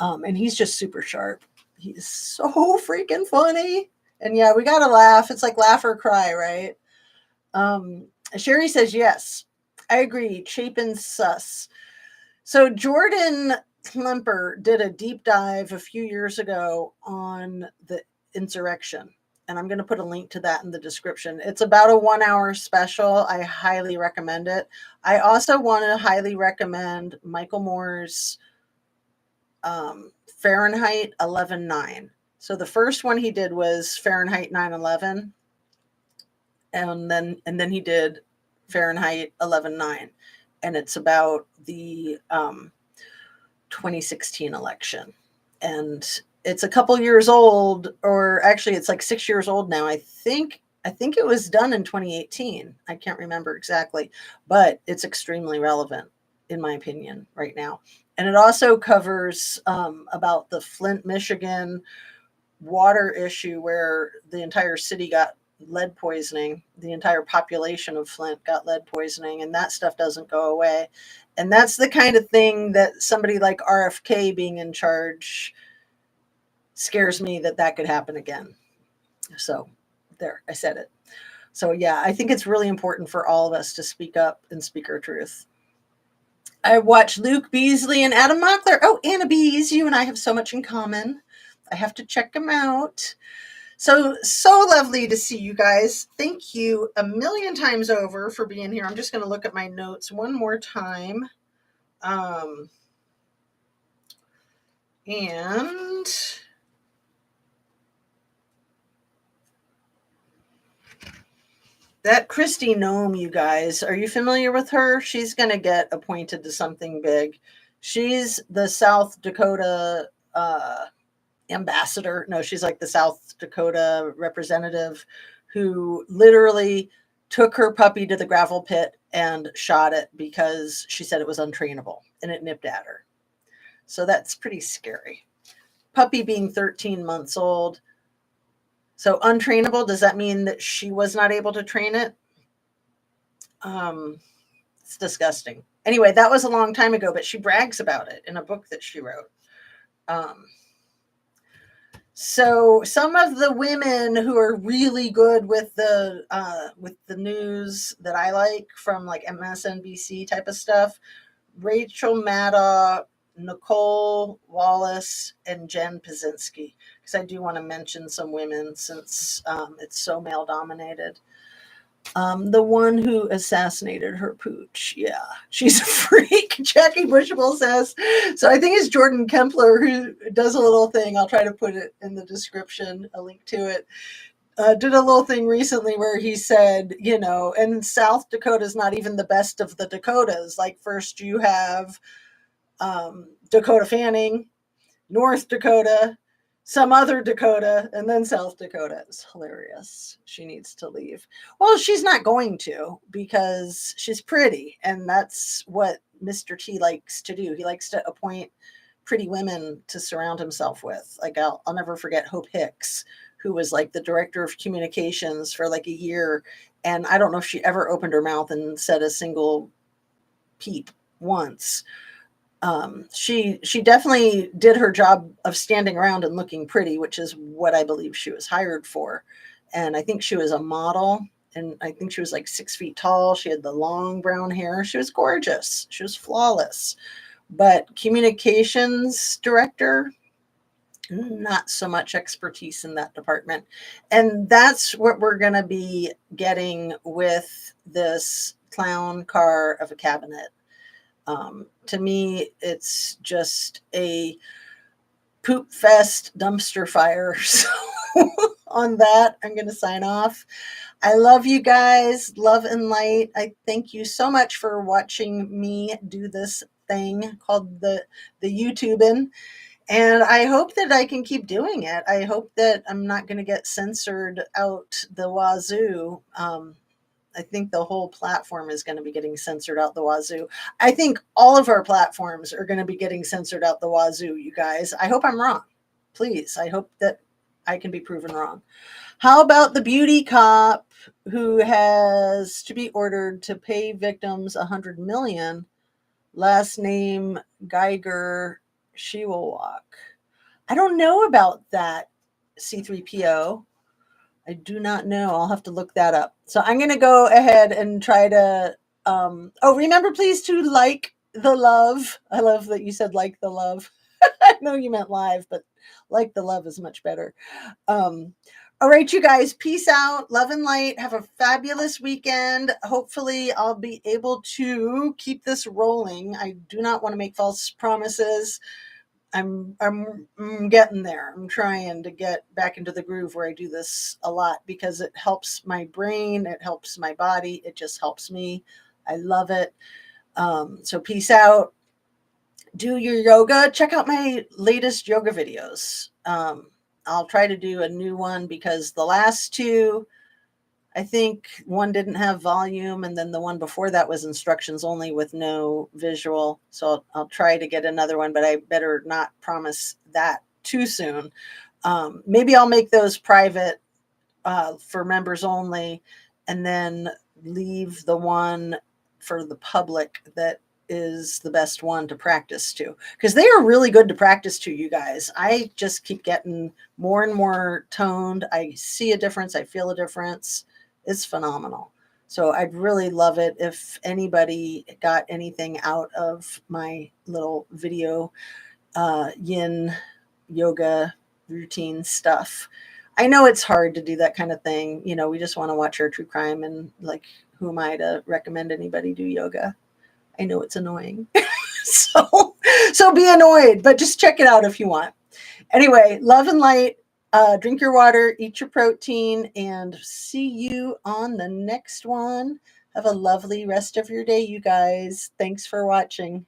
And he's just super sharp. He's so freaking funny. And yeah, we got to laugh. It's like laugh or cry, right? Sherry says, yes, I agree. Chapin sus. So Jordan Klemper did a deep dive a few years ago on the insurrection. And I'm going to put a link to that in the description. It's about a 1 hour special. I highly recommend it. I also want to highly recommend Michael Moore's Fahrenheit 11.9. So the first one he did was Fahrenheit 9/11, and then he did Fahrenheit 11.9, and it's about the 2016 election. And it's a couple years old, or actually it's like 6 years old now. I think it was done in 2018. I can't remember exactly, but it's extremely relevant in my opinion right now. And it also covers about the Flint, Michigan water issue where the entire city got lead poisoning. The entire population of Flint got lead poisoning, and that stuff doesn't go away. And that's the kind of thing that somebody like RFK being in charge scares me that could happen again. So there, I said it. So yeah, I think it's really important for all of us to speak up and speak our truth. I watched Luke Beasley and Adam Mockler. Oh, Anna Bees, you and I have so much in common. I have to check them out. So lovely to see you guys. Thank you a million times over for being here. I'm just going to look at my notes one more time. And that Christy Nome, you guys, are you familiar with her? She's going to get appointed to something big. She's the South Dakota ambassador. No, she's like the South Dakota representative who literally took her puppy to the gravel pit and shot it because she said it was untrainable and it nipped at her. So that's pretty scary. Puppy being 13 months old. So untrainable, does that mean that she was not able to train it? It's disgusting. Anyway, that was a long time ago, but she brags about it in a book that she wrote. So some of the women who are really good with the news that I like from like MSNBC type of stuff, Rachel Maddow, Nicole Wallace, and Jen Paszynski, because I do want to mention some women since it's so male dominated. The one who assassinated her pooch. Yeah, she's a freak. Jackie Bushable says. So I think it's Jordan Kempler who does a little thing. I'll try to put it in the description, a link to it. Did a little thing recently where he said, and South Dakota is not even the best of the Dakotas. Like first you have Dakota Fanning, North Dakota, some other Dakota, and then South Dakota. It's hilarious. She needs to leave. Well, she's not going to because she's pretty, and that's what Mr. T likes to do. He likes to appoint pretty women to surround himself with. Like I'll never forget Hope Hicks, who was like the director of communications for like a year, and I don't know if she ever opened her mouth and said a single peep once. She definitely did her job of standing around and looking pretty, which is what I believe she was hired for. And I think she was a model, and I think she was like 6 feet tall. She had the long brown hair. She was gorgeous. She was flawless. But communications director, not so much expertise in that department. And that's what we're going to be getting with this clown car of a cabinet. To me, it's just a poop fest dumpster fire. So on that, I'm going to sign off. I love you guys. Love and light. I thank you so much for watching me do this thing called the YouTubing. And I hope that I can keep doing it. I hope that I'm not going to get censored out the wazoo. I think the whole platform is going to be getting censored out the wazoo. I think all of our platforms are going to be getting censored out the wazoo, you guys. I hope I'm wrong. Please, I hope that I can be proven wrong. How about the beauty cop who has to be ordered to pay victims $100 million? Last name Geiger, she will walk. I don't know about that, C3PO. I do not know. I'll have to look that up. So I'm going to go ahead and try to, remember please to like, the love. I love that you said like the love. I know you meant live, but like the love is much better. Um, all right, you guys, peace out. Love and light. Have a fabulous weekend. Hopefully, I'll be able to keep this rolling. I do not want to make false promises. I'm getting there. I'm trying to get back into the groove where I do this a lot because it helps my brain, it helps my body, it just helps me. I love it. So peace out. Do your yoga. Check out my latest yoga videos. I'll try to do a new one because the last two, I think one didn't have volume, and then the one before that was instructions only with no visual. So I'll try to get another one, but I better not promise that too soon. Maybe I'll make those private for members only, and then leave the one for the public that is the best one to practice to, because they are really good to practice to, you guys. I just keep getting more and more toned. I see a difference. I feel a difference. It's phenomenal. So I'd really love it if anybody got anything out of my little video yin yoga routine stuff. I know it's hard to do that kind of thing. You know, we just want to watch our true crime, and like, who am I to recommend anybody do yoga? I know it's annoying. so be annoyed, but just check it out if you want. Anyway, love and light. Drink your water, eat your protein, and see you on the next one. Have a lovely rest of your day, you guys. Thanks for watching.